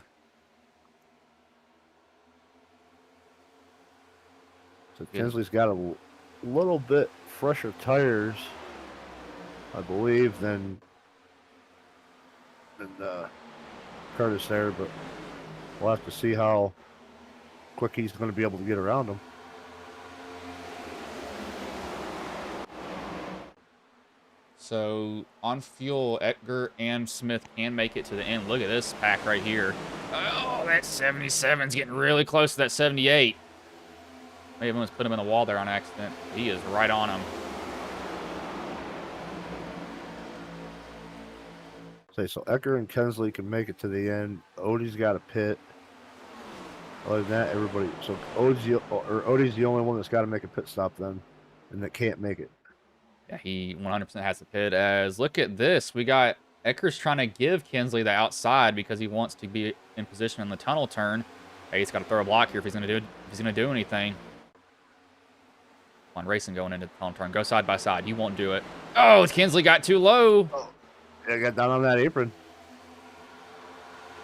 So Kensley's got a little bit fresher tires, I believe, than Curtis there, but we'll have to see how quick he's going to be able to get around him. So on fuel, Edgar and Smith can make it to the end. Look at this pack right here. Oh, that 77's getting really close to that 78. Maybe almost put him in the wall there on accident. He is right on him. So Ecker and Kensley can make it to the end. Odie's got a pit. Other than that, everybody. So Odie's the only one that's got to make a pit stop then, and that can't make it. Yeah, he 100% has to pit. As look at this, we got Ecker's trying to give Kensley the outside because he wants to be in position in the tunnel turn. Hey, he's got to throw a block here if he's gonna do anything. Come on, racing going into the tunnel turn. Go side by side. You won't do it. Oh, Kensley got too low. Oh, yeah, got down on that apron.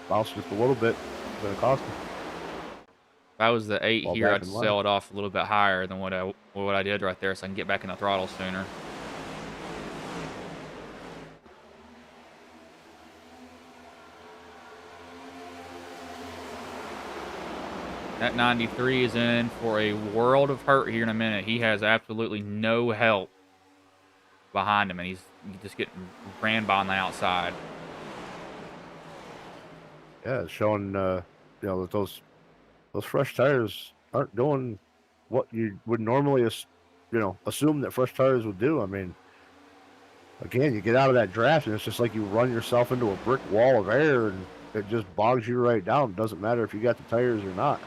Bounced just a little bit. Gonna cost him. If I was the 8 Ball here, back I'd in line. sell it off a little bit higher than what I did right there so I can get back in the throttle sooner. That 93 is in for a world of hurt here in a minute. He has absolutely no help behind him, and he's just getting ran by on the outside. Yeah, it's showing that those fresh tires aren't doing what you would normally assume that fresh tires would do. I mean, again, you get out of that draft and it's just like you run yourself into a brick wall of air and it just bogs you right down. It doesn't matter if you got the tires or not.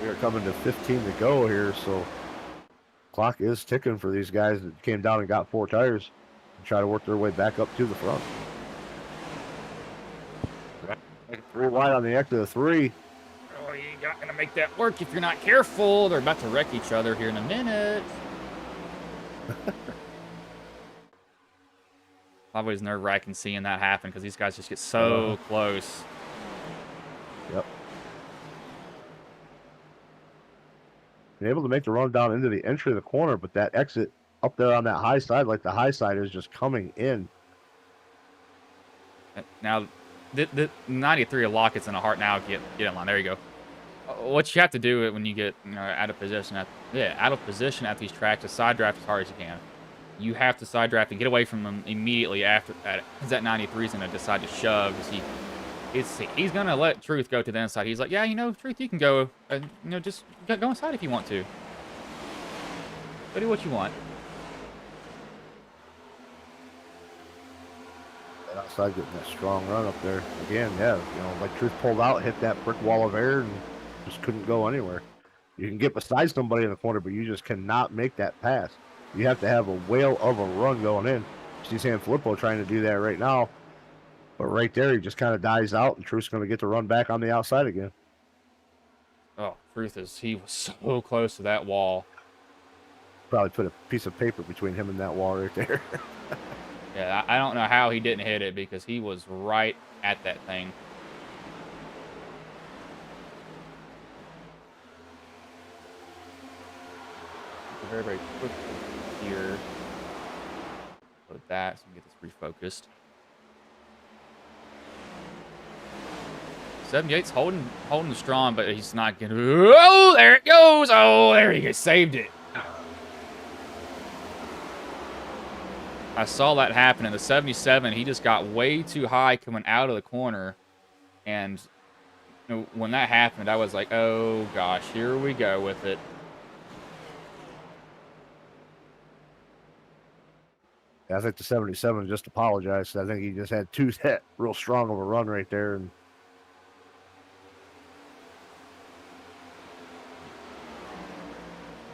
We are coming to 15 to go here, so clock is ticking for these guys that came down and got 4 tires and try to work their way back up to the front. little wide on the exit of 3. Oh, you're not going to make that work if you're not careful. They're about to wreck each other here in a minute. Always nerve-wracking seeing that happen because these guys just get so close. Yep. Been able to make the run down into the entry of the corner, but that exit up there on that high side, like the high side is just coming in. Now, the 93 of Lockett's in a heart now. Get in line. There you go. What you have to do when you get out of position at these tracks is side draft as hard as you can. You have to side draft and get away from them immediately after that. Because that 93 is going to decide to shove. He's going to let Truth go to the inside. He's like, yeah, Truth, you can go. Just go inside if you want to. Go do what you want. That outside getting that strong run up there. Again, yeah, like Truth pulled out, hit that brick wall of air, and just couldn't go anywhere. You can get beside somebody in the corner, but you just cannot make that pass. You have to have a whale of a run going in. See Sanfilippo trying to do that right now. But right there, he just kind of dies out, and Truth's going to get the run back on the outside again. Oh, he was so close to that wall. Probably put a piece of paper between him and that wall right there. Yeah, I don't know how he didn't hit it because he was right at that thing. Very, very quickly here. Load that so we can get this refocused. 78's holding strong, but he's not gonna. Oh, there it goes! Oh, there he goes. Saved it. I saw that happen in the 77. He just got way too high coming out of the corner, and when that happened, I was like, "Oh gosh, here we go with it." I think the 77 just apologized. I think he just had that real strong of a run right there, and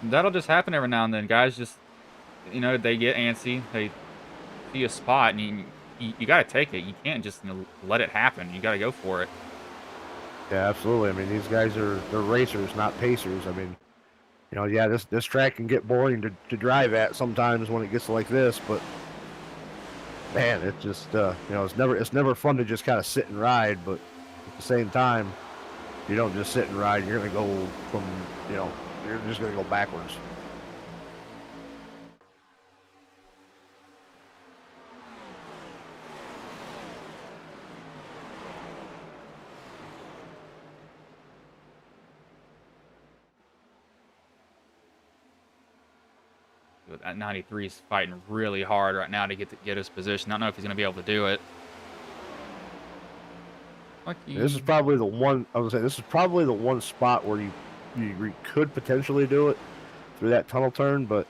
that'll just happen every now and then. Guys just, they get antsy. They see a spot, and you got to take it. You can't just let it happen. You got to go for it. Yeah, absolutely. I mean, these guys they're racers, not pacers. I mean, yeah, this track can get boring to drive at sometimes when it gets like this, but man, it's just it's never fun to just kind of sit and ride, but at the same time, you don't just sit and ride. You're gonna go from you're just gonna go backwards. That 93 is fighting really hard right now to get his position. I don't know if he's going to be able to do it. This is probably the one. I was saying this is probably the one spot where you could potentially do it through that tunnel turn, but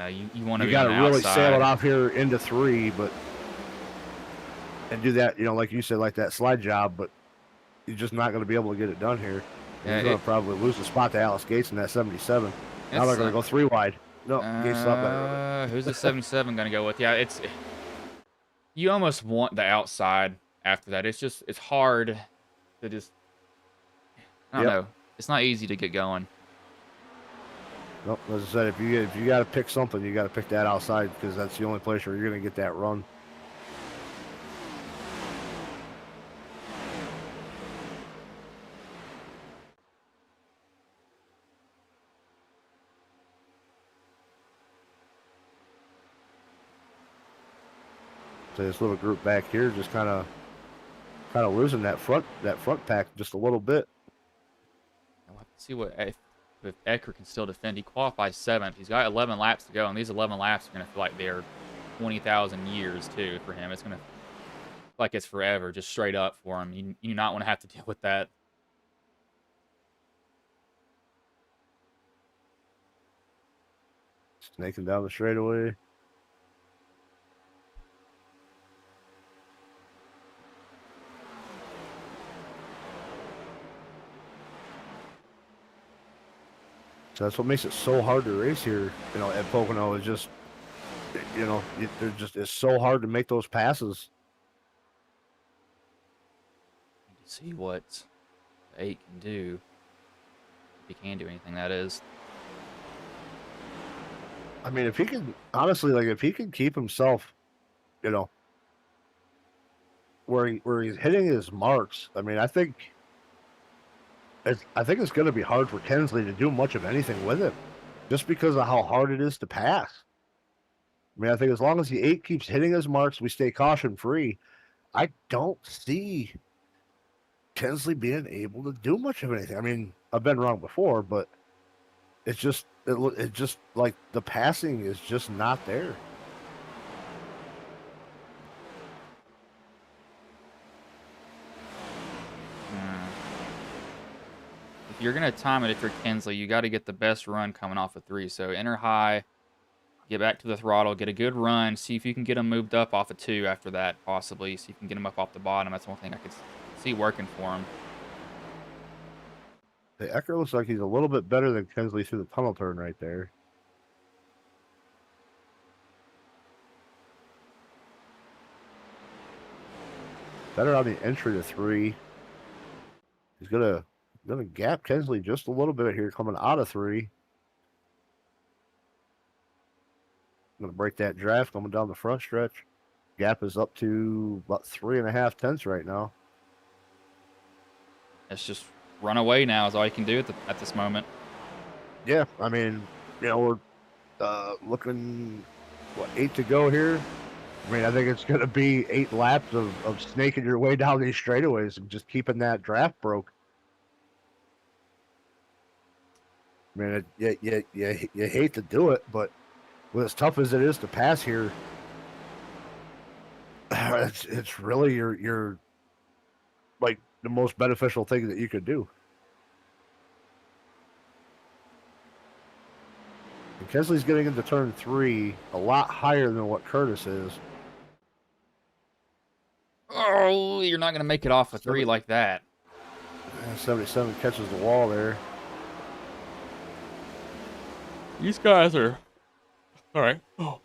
you want to. You got to really sail it off here into 3, and do that. Like you said, like that slide job, but you're just not going to be able to get it done here. You're going to probably lose the spot to Alice Gates in that 77. Now they're going to go 3 wide. No, Gates up better. Who's the 77 going to go with? Yeah, you almost want the outside after that. It's hard to just. I don't know. It's not easy to get going. Nope, as I said, if you got to pick something, you got to pick that outside because that's the only place where you're going to get that run. So this little group back here just kind of losing that front pack just a little bit. We'll have to see if Ecker can still defend. He qualifies 7th. He's got 11 laps to go, and these 11 laps are going to feel like they're 20,000 years too for him. It's going to feel like it's forever, just straight up for him. You do not want to have to deal with that. Snaking down the straightaway. So that's what makes it so hard to race here, at Pocono is just, it's so hard to make those passes. see what the 8 can do. If he can do anything, that is. I mean, if he can, honestly, like, if he can keep himself, you know, where he's hitting his marks, I mean, I think it's going to be hard for Kensley to do much of anything with him, just because of how hard it is to pass. I mean, I think as long as the 8 keeps hitting his marks, we stay caution free. I don't see Kensley being able to do much of anything. I mean, I've been wrong before, but it just like the passing is just not there. If you're gonna time it, if you're Kensley, you got to get the best run coming off of 3. So enter high, get back to the throttle, get a good run, see if you can get him moved up off of 2 after that, possibly. See if you can get him up off the bottom. That's one thing I could see working for him. The Ecker looks like he's a little bit better than Kensley through the tunnel turn right there. Better on the entry to 3. He's gonna gap Kensley just a little bit here coming out of 3. Gonna break that draft coming down the front stretch. Gap is up to about 3.5 tenths right now. It's just run away now is all you can do at this moment. Yeah, I mean, you know, we're looking, 8 to go here. I mean, I think it's going to be 8 laps of snaking your way down these straightaways and just keeping that draft broke. I mean, you hate to do it, but with as tough as it is to pass here, it's really your like the most beneficial thing that you could do. And Kesley's getting into turn 3 a lot higher than what Curtis is. Oh, you're not going to make it off a 3 like that. 77 catches the wall there. These guys are... All right. Oh.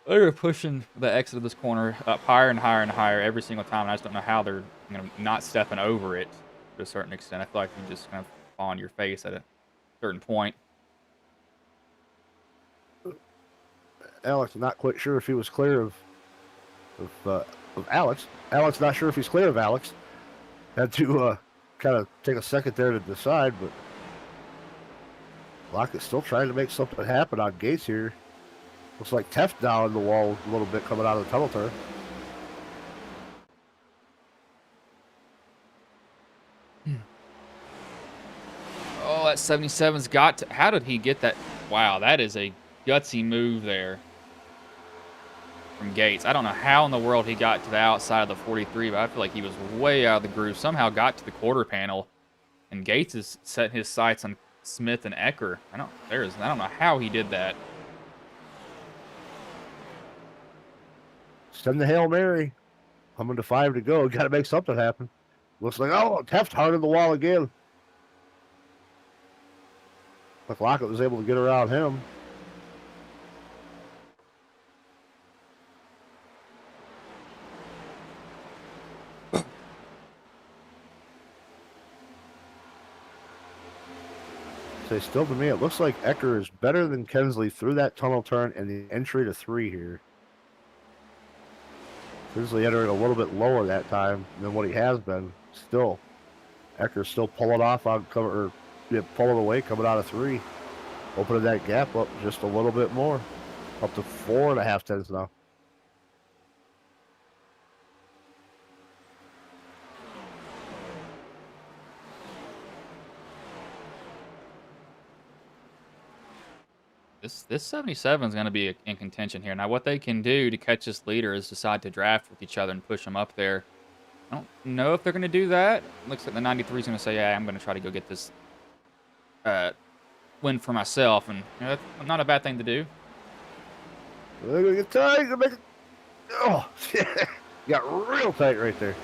They're pushing the exit of this corner up higher and higher and higher every single time, and I just don't know how they're not stepping over it to a certain extent. I feel like you just kind of fall on your face at a certain point. Alex, not quite sure if he was clear of Alex. Alex, not sure if he's clear of Alex. Had to kind of take a second there to decide, but Lockett's still trying to make something happen on Gates here. Looks like Teft down in the wall a little bit coming out of the tunnel turn. Oh, that 77's got to... How did he get that? Wow, that is a gutsy move there from Gates. I don't know how in the world he got to the outside of the 43, but I feel like he was way out of the groove. Somehow got to the quarter panel, and Gates is setting his sights on Smith and Ecker. I don't know how he did that. Send the Hail Mary. Coming to 5 to go. Got to make something happen. Looks like, oh, Teft hard in the wall again. But Lockett was able to get around him. Say still to me, it looks like Ecker is better than Kensley through that tunnel turn and the entry to 3 here. Kensley entering a little bit lower that time than what he has been. Still, Ecker's still pulling off on cover, or pulling away coming out of 3, opening that gap up just a little bit more, up to 4.5 tenths now. This 77 is going to be in contention here. Now, what they can do to catch this leader is decide to draft with each other and push them up there. I don't know if they're going to do that. Looks like the 93 is going to say, yeah, I'm going to try to go get this win for myself. And that's not a bad thing to do. They're going to get tight. Gonna make it. Oh, got real tight right there.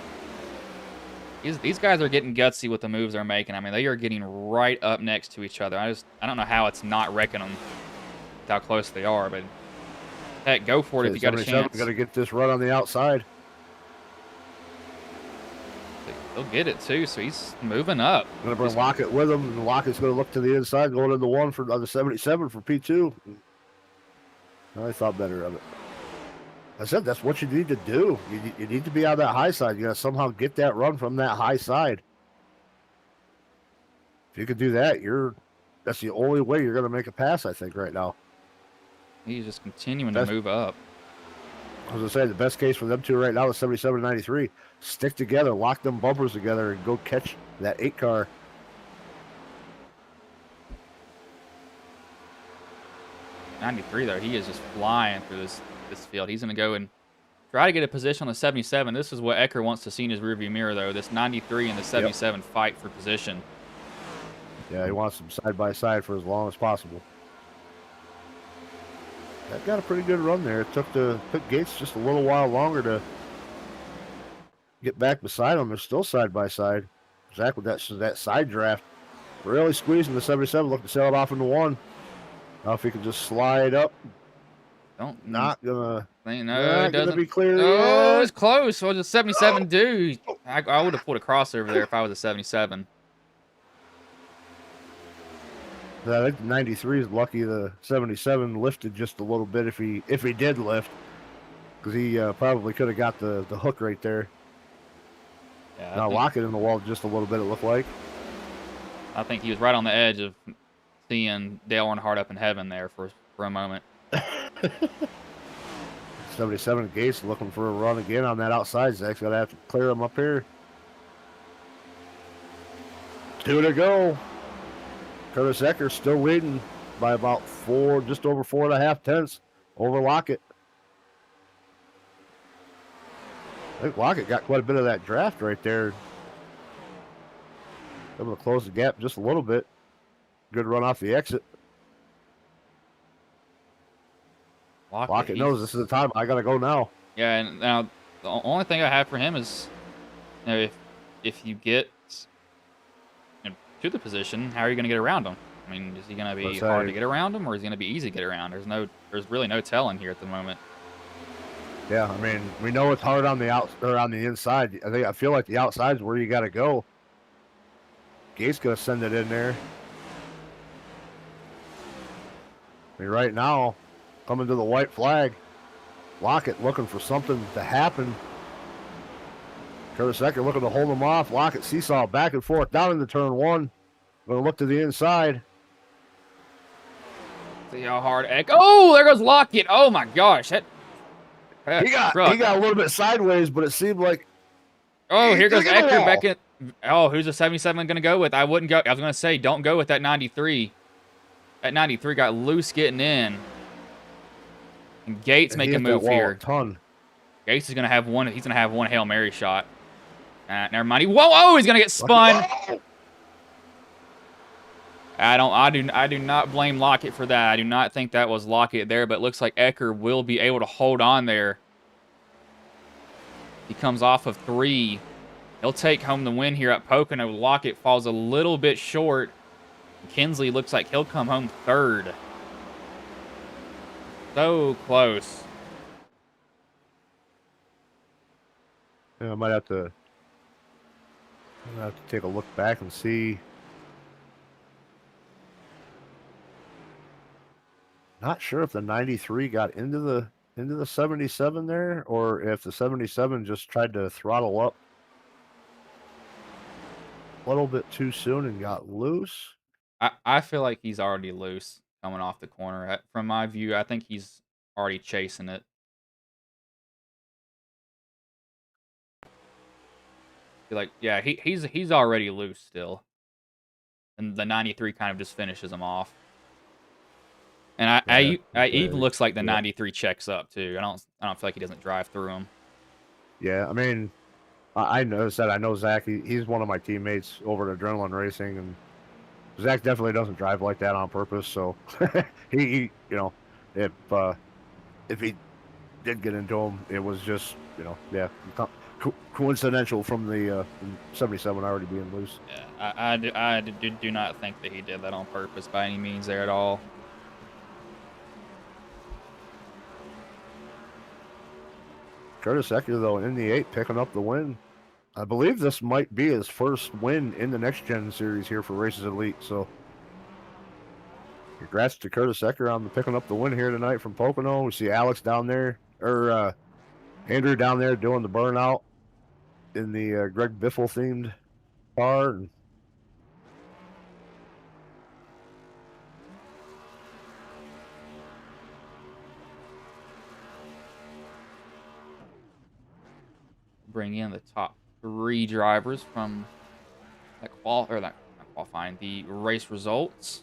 These guys are getting gutsy with the moves they're making. I mean, they are getting right up next to each other. I don't know how it's not wrecking them. How close they are, but heck, go for it if you got a chance. Got to get this run on the outside. He'll get it too, so he's moving up. Gonna bring Lockett with him, and Lockett's gonna look to the inside, going into one for the 77 for P2. I thought better of it. I said that's what you need to do. You need to be on that high side. You gotta somehow get that run from that high side. If you could do that, that's the only way you're gonna make a pass, I think, right now. He's just continuing to move up. I was gonna say the best case for them two right now is 77 93. Stick together, lock them bumpers together, and go catch that 8 car. '93 though, he is just flying through this field. He's gonna go and try to get a position on the 77. This is what Ecker wants to see in his rearview mirror, though. This 93 and the 77 fight for position. Yeah, he wants them side by side for as long as possible. That got a pretty good run there. It took Gates just a little while longer to get back beside him. They're still side by side. Zach with that side draft, really squeezing the 77, looking to sail it off into one. Now if he could just slide up. Not gonna. No, it doesn't. Be clear. Oh, it's close. What does 77 do? I would have pulled a crossover there if I was a 77. I think the 93 is lucky the 77 lifted just a little bit if he did lift, because he probably could have got the hook right there. Yeah, now lock it in the wall just a little bit, it looked like. I think he was right on the edge of seeing Dale Earnhardt up in heaven there for a moment. 77 Gates looking for a run again on that outside. Zach's gonna have to clear him up here. 2 to go. Curtis Ecker still leading by about just over 4.5 tenths over Lockett. I think Lockett got quite a bit of that draft right there. Able to close the gap just a little bit. Good run off the exit. Lockett knows this is the time. I gotta go now. Yeah, and now the only thing I have for him is, if you get to the position, how are you going to get around him? I mean, is he going to be hard to get around him, or is he going to be easy to get around? There's really no telling here at the moment. Yeah, I mean, we know it's hard on the on the inside. I feel like the outside's where you got to go. Gates gonna send it in there. I mean, right now, coming to the white flag, Lockett looking for something to happen. Curtis Ecker looking to hold him off. Lockett seesaw back and forth down into turn 1. Going to look to the inside. See how hard Ecker. Oh, there goes Lockett. Oh my gosh, he got a little bit sideways, but it seemed like. Oh, here goes Ecker back in. Oh, who's the 77 going to go with? I wouldn't go. I was going to say, don't go with that 93. That 93 got loose getting in. And Gates making a move here. Gates is going to have one. He's going to have one Hail Mary shot. Never mind. Whoa! He's going to get spun. I do not blame Lockett for that. I do not think that was Lockett there, but it looks like Ecker will be able to hold on there. He comes off of 3. He'll take home the win here at Pocono. Lockett falls a little bit short. Kinsley looks like he'll come home 3rd. So close. Yeah, I might have to take a look back and see. Not sure if the 93 got into the 77 there, or if the 77 just tried to throttle up a little bit too soon and got loose. I feel like he's already loose coming off the corner. From my view, I think he's already chasing it. Like, yeah, he's already loose still. And the 93 kind of just finishes him off. And I even looks like the 93 checks up too. I don't feel like he doesn't drive through him. Yeah, I mean, I noticed that. I know Zach. He's one of my teammates over at Adrenaline Racing, and Zach definitely doesn't drive like that on purpose. So he if he did get into him, it was just coincidental from the 77 already being loose. Yeah, I do not think that he did that on purpose by any means there at all. Curtis Ecker, though, in the 8, picking up the win I believe this might be his first win in the next gen series here for Races Elite. So congrats to Curtis Ecker on picking up the win here tonight from Pocono. We see Alex down there, or Andrew down there doing the burnout in the Greg Biffle themed car. And Bring in the top 3 drivers from that not qualifying, the race results.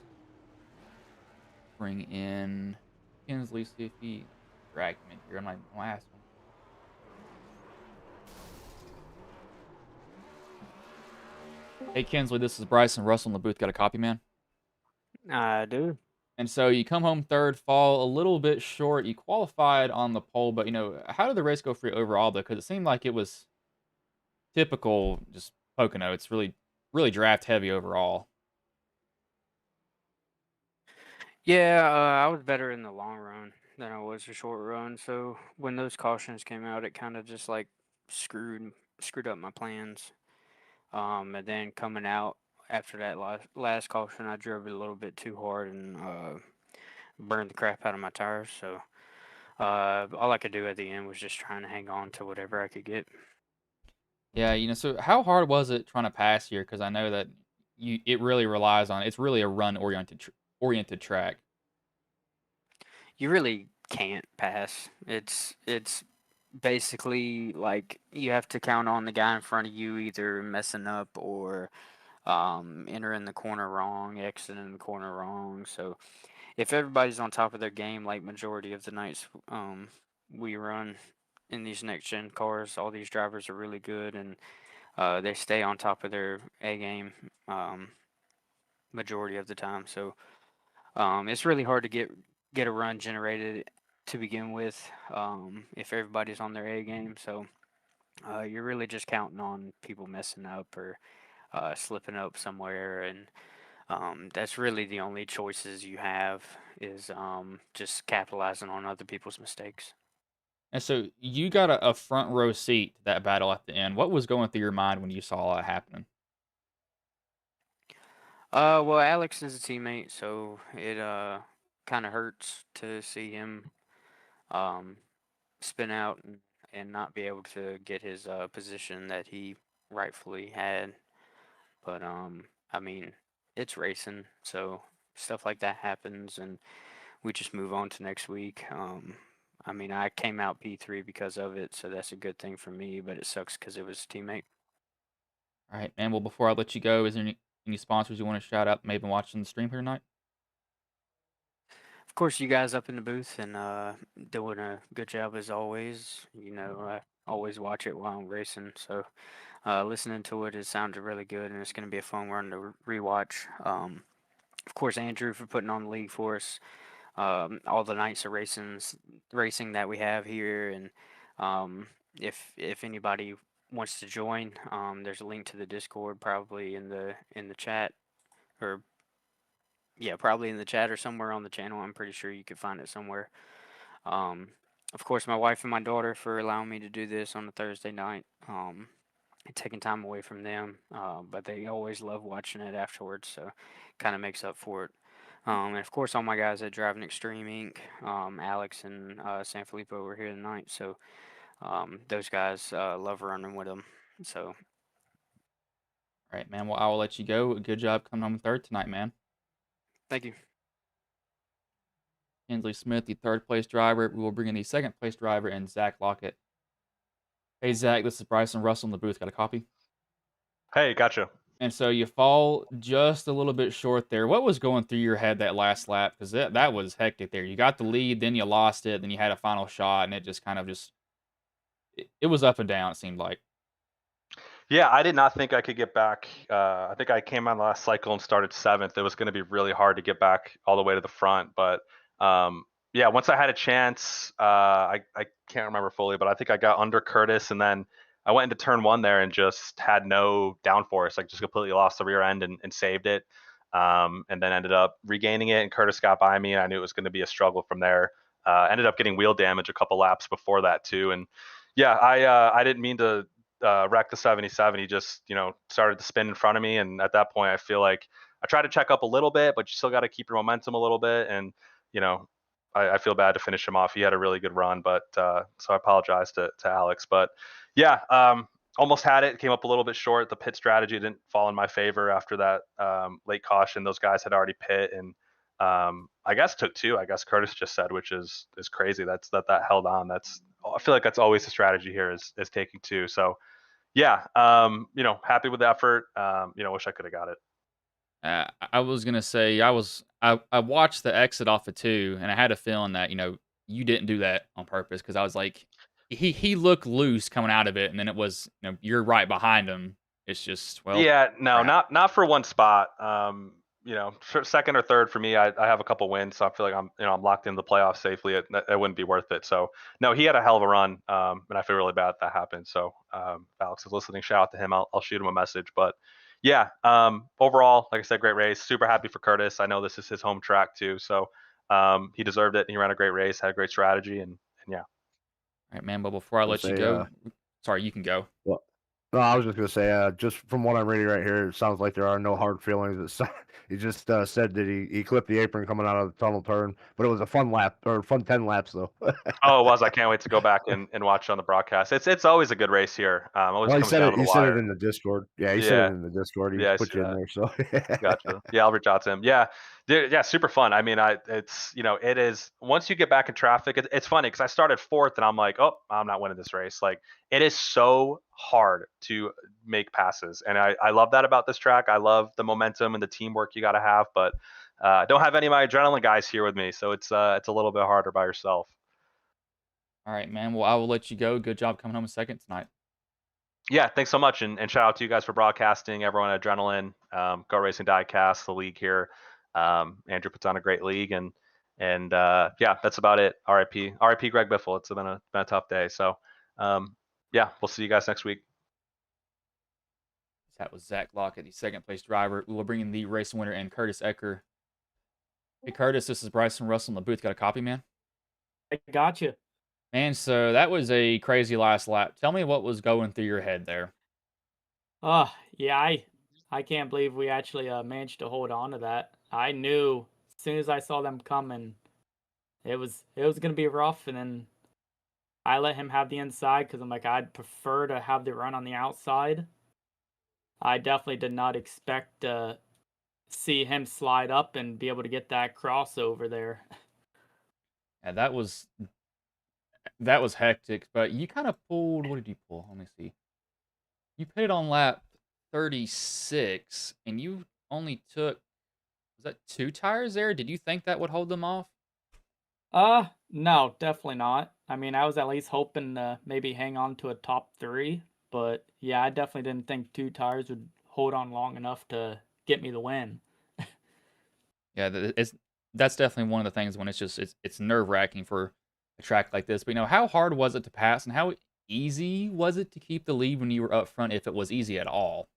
Bring in Kinsley, see if he dragged him in here. I'm not gonna ask him. Hey Kinsley, this is Bryson Russell in the booth. Got a copy, man? I do. And so you come home third, fall a little bit short. You qualified on the pole, but how did the race go for you overall though? Because it seemed like it was typical, just Pocono. It's really, really draft heavy overall. Yeah, I was better in the long run than I was the short run. So when those cautions came out, it kind of just like screwed up my plans. And then coming out after that last caution, I drove it a little bit too hard and burned the crap out of my tires. So all I could do at the end was just trying to hang on to whatever I could get. Yeah, so how hard was it trying to pass here? Because I know that it really relies on it's really a run oriented track. You really can't pass. It's basically like you have to count on the guy in front of you either messing up or entering the corner wrong, exiting the corner wrong. So if everybody's on top of their game, like majority of the nights we run in these next gen cars, all these drivers are really good and they stay on top of their A game majority of the time. So it's really hard to get a run generated to begin with if everybody's on their A game. So you're really just counting on people messing up or slipping up somewhere, and that's really the only choices you have is just capitalizing on other people's mistakes. And so you got a front row seat to that battle at the end. What was going through your mind when you saw that happening? Well, Alex is a teammate, so it kind of hurts to see him um, spin out and not be able to get his position that he rightfully had. But I mean, it's racing, so stuff like that happens, and we just move on to next week. I mean, I came out P3 because of it, so that's a good thing for me. But it sucks because it was a teammate. All right, man. Well, before I let you go, is there any sponsors you want to shout out? Maybe been watching the stream here tonight. Of course, you guys up in the booth and doing a good job as always. I always watch it while I'm racing, so listening to it sounded really good, and it's going to be a fun run to rewatch. Of course, Andrew for putting on the league for us. All the nights of racing that we have here, and if anybody wants to join, there's a link to the Discord probably in the chat, or yeah, probably in the chat or somewhere on the channel. I'm pretty sure you could find it somewhere. Um, of course, my wife and my daughter for allowing me to do this on a Thursday night. Taking time away from them, but they always love watching it afterwards, so kind of makes up for it. And of course, all my guys at Driving Extreme Inc., Alex and San Filippo were here tonight, so those guys love running with them. So All right, man. Well, I will let you go. Good job coming home third tonight, man. thank you. Kinsley Smith, the third place driver. We will bring in the second place driver and Zach Lockett. Hey, Zach, this is Bryson Russell in the booth. Got a copy? Hey, gotcha. And so you fall just a little bit short there. What was going through your head that last lap? Because that was hectic there. You got the lead, then you lost it, then you had a final shot, and it just kind of it was up and down, it seemed like. Yeah, I did not think I could get back. I think I came on the last cycle and started 7th. It was going to be really hard to get back all the way to the front. But yeah, once I had a chance, I can't remember fully, but I think I got under Curtis, and then I went into turn 1 there and just had no downforce, like just completely lost the rear end and saved it. And then ended up regaining it, and Curtis got by me, and I knew it was going to be a struggle from there. Ended up getting wheel damage a couple laps before that too. And yeah, I didn't mean to wrecked the 77, he just, started to spin in front of me. And at that point, I feel like I tried to check up a little bit, but you still got to keep your momentum a little bit. And, I feel bad to finish him off. He had a really good run, but so I apologize to Alex. But yeah, almost had it. Came up a little bit short. The pit strategy didn't fall in my favor after that late caution. Those guys had already pit, and I guess took two. I guess Curtis just said, which is crazy. That held on. I feel like that's always the strategy here is taking two. So yeah, happy with the effort. Wish I could have got it. I was gonna say I watched the exit off of 2, and I had a feeling that you didn't do that on purpose because I was like, he looked loose coming out of it, and then it was you're right behind him. It's just Yeah, no, crap. not for one spot. For second or third for me, I have a couple wins, so I feel like I'm locked in the playoffs safely. It wouldn't be worth it. So no, he had a hell of a run, and I feel really bad that happened. So if Alex is listening, shout out to him. I'll shoot him a message. But yeah, overall, like I said, great race. Super happy for Curtis. I know this is his home track too, so he deserved it. He ran a great race, had a great strategy, and yeah. All right, man. But before I Gonna let you say, go, sorry, you can go. well, no, I was just gonna say, just from what I'm reading right here, it sounds like there are no hard feelings. He just said that he clipped the apron coming out of the tunnel turn, but it was a fun lap or fun 10 laps though. Oh, it was. I can't wait to go back and watch it on the broadcast. It's always a good race here. Always Well, he comes said down it. to the He said it wire. in the Discord. Yeah, he said Yeah, it in the Discord. He yeah, I put see you in that. there. So Gotcha. Yeah, I'll reach out to him. Yeah, dude, yeah, super fun. I mean, it is. Once you get back in traffic, it's funny because I started fourth and I'm like, oh, I'm not winning this race. Like, it is so hard to make passes, and I love that about this track. I love the momentum and the teamwork you got to have, but I don't have any of my adrenaline guys here with me, so it's a little bit harder by yourself. All right, man. Well, I will let you go. Good job coming home second tonight. Yeah, thanks so much, and shout out to you guys for broadcasting. Everyone at Adrenaline, Go Racing Diecast, the league here. Andrew puts on a great league, and yeah, that's about it. RIP Greg Biffle. It's been a tough day. So yeah, we'll see you guys next week. That was Zach Lockett, the second place driver. We will bring in the race winner and Curtis Ecker. Hey, Curtis, this is Bryson Russell in the booth. Got a copy, man? I got you. Man, so that was a crazy last lap. Tell me what was going through your head there. Yeah, I can't believe we actually managed to hold on to that. I knew as soon as I saw them coming, it was gonna be rough, and then I let him have the inside because I'm like, I'd prefer to have the run on the outside. I definitely did not expect to see him slide up and be able to get that crossover there. Yeah, that was hectic, but you kind of pulled. What did you pull? Let me see. You put it on lap 36, and you only took, was that 2 tires there? Did you think that would hold them off? No, definitely not. I mean, I was at least hoping to maybe hang on to a top 3, but yeah, I definitely didn't think 2 tires would hold on long enough to get me the win. Yeah, that's definitely one of the things when it's nerve wracking for a track like this. But how hard was it to pass, and how easy was it to keep the lead when you were up front, if it was easy at all?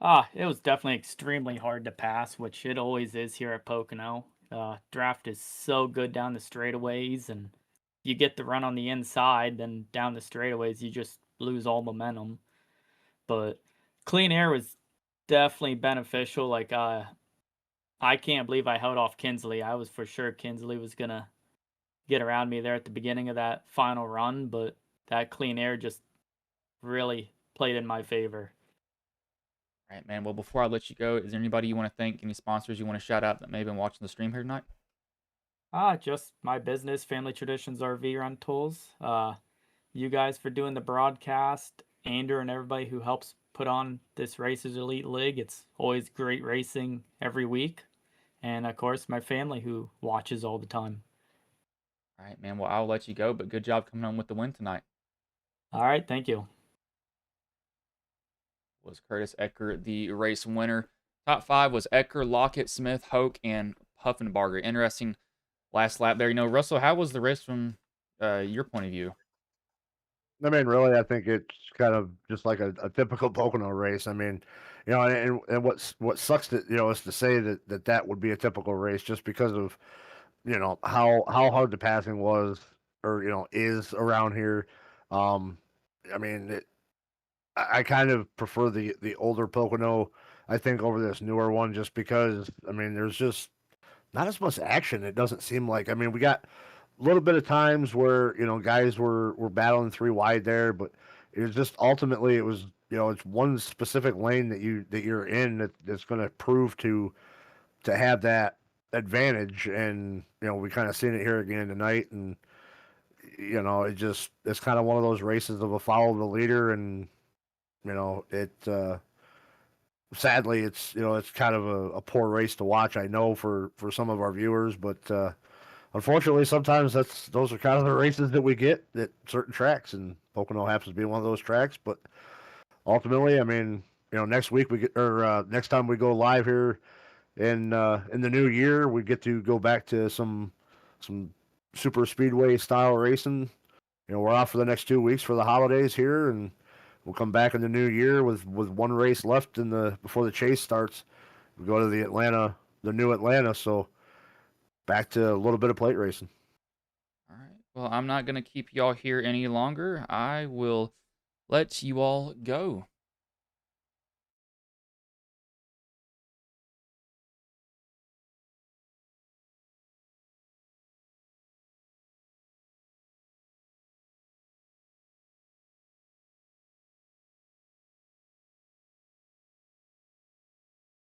It was definitely extremely hard to pass, which it always is here at Pocono. Draft is so good down the straightaways, and you get the run on the inside, then down the straightaways, you just lose all momentum. But clean air was definitely beneficial. Like, I can't believe I held off Kinsley. I was for sure Kinsley was gonna get around me there at the beginning of that final run, but that clean air just really played in my favor. All right, man. Well, before I let you go, is there anybody you want to thank, any sponsors you want to shout out that may have been watching the stream here tonight? Just my business, Family Traditions RV Rentals. You guys for doing the broadcast, Andrew and everybody who helps put on this Racers Elite League. It's always great racing every week. And of course, my family who watches all the time. All right, man. Well, I'll let you go, but good job coming home with the win tonight. All right, thank you. Was Curtis Ecker the race winner? Top 5 was Ecker, Lockett, Smith, Hoke, and Puffenbarger. Interesting last lap there. Russell, how was the race from your point of view? I mean, really, I think it's kind of just like a typical Pocono race. I mean, and what sucks to is to say that would be a typical race just because of how hard the passing was or is around here. I mean, I kind of prefer the older Pocono, I think, over this newer one, just because I mean, there's just not as much action. It doesn't seem like. I mean, we got a little bit of times where guys were battling three wide there, but it was just ultimately it was it's one specific lane that you're in that's going to prove to have that advantage, and we kind of seen it here again tonight, and it's kind of one of those races of a follow the leader, and it sadly it's kind of a poor race to watch. I know for some of our viewers, but unfortunately sometimes those are kind of the races that we get at certain tracks, and Pocono happens to be one of those tracks. But ultimately, I mean, next week next time we go live here in the new year, we get to go back to some super speedway style racing. We're off for the next 2 weeks for the holidays here, and we'll come back in the new year with one race left before the chase starts. We go to the new Atlanta, so back to a little bit of plate racing. All right. Well, I'm not going to keep y'all here any longer. I will let you all go.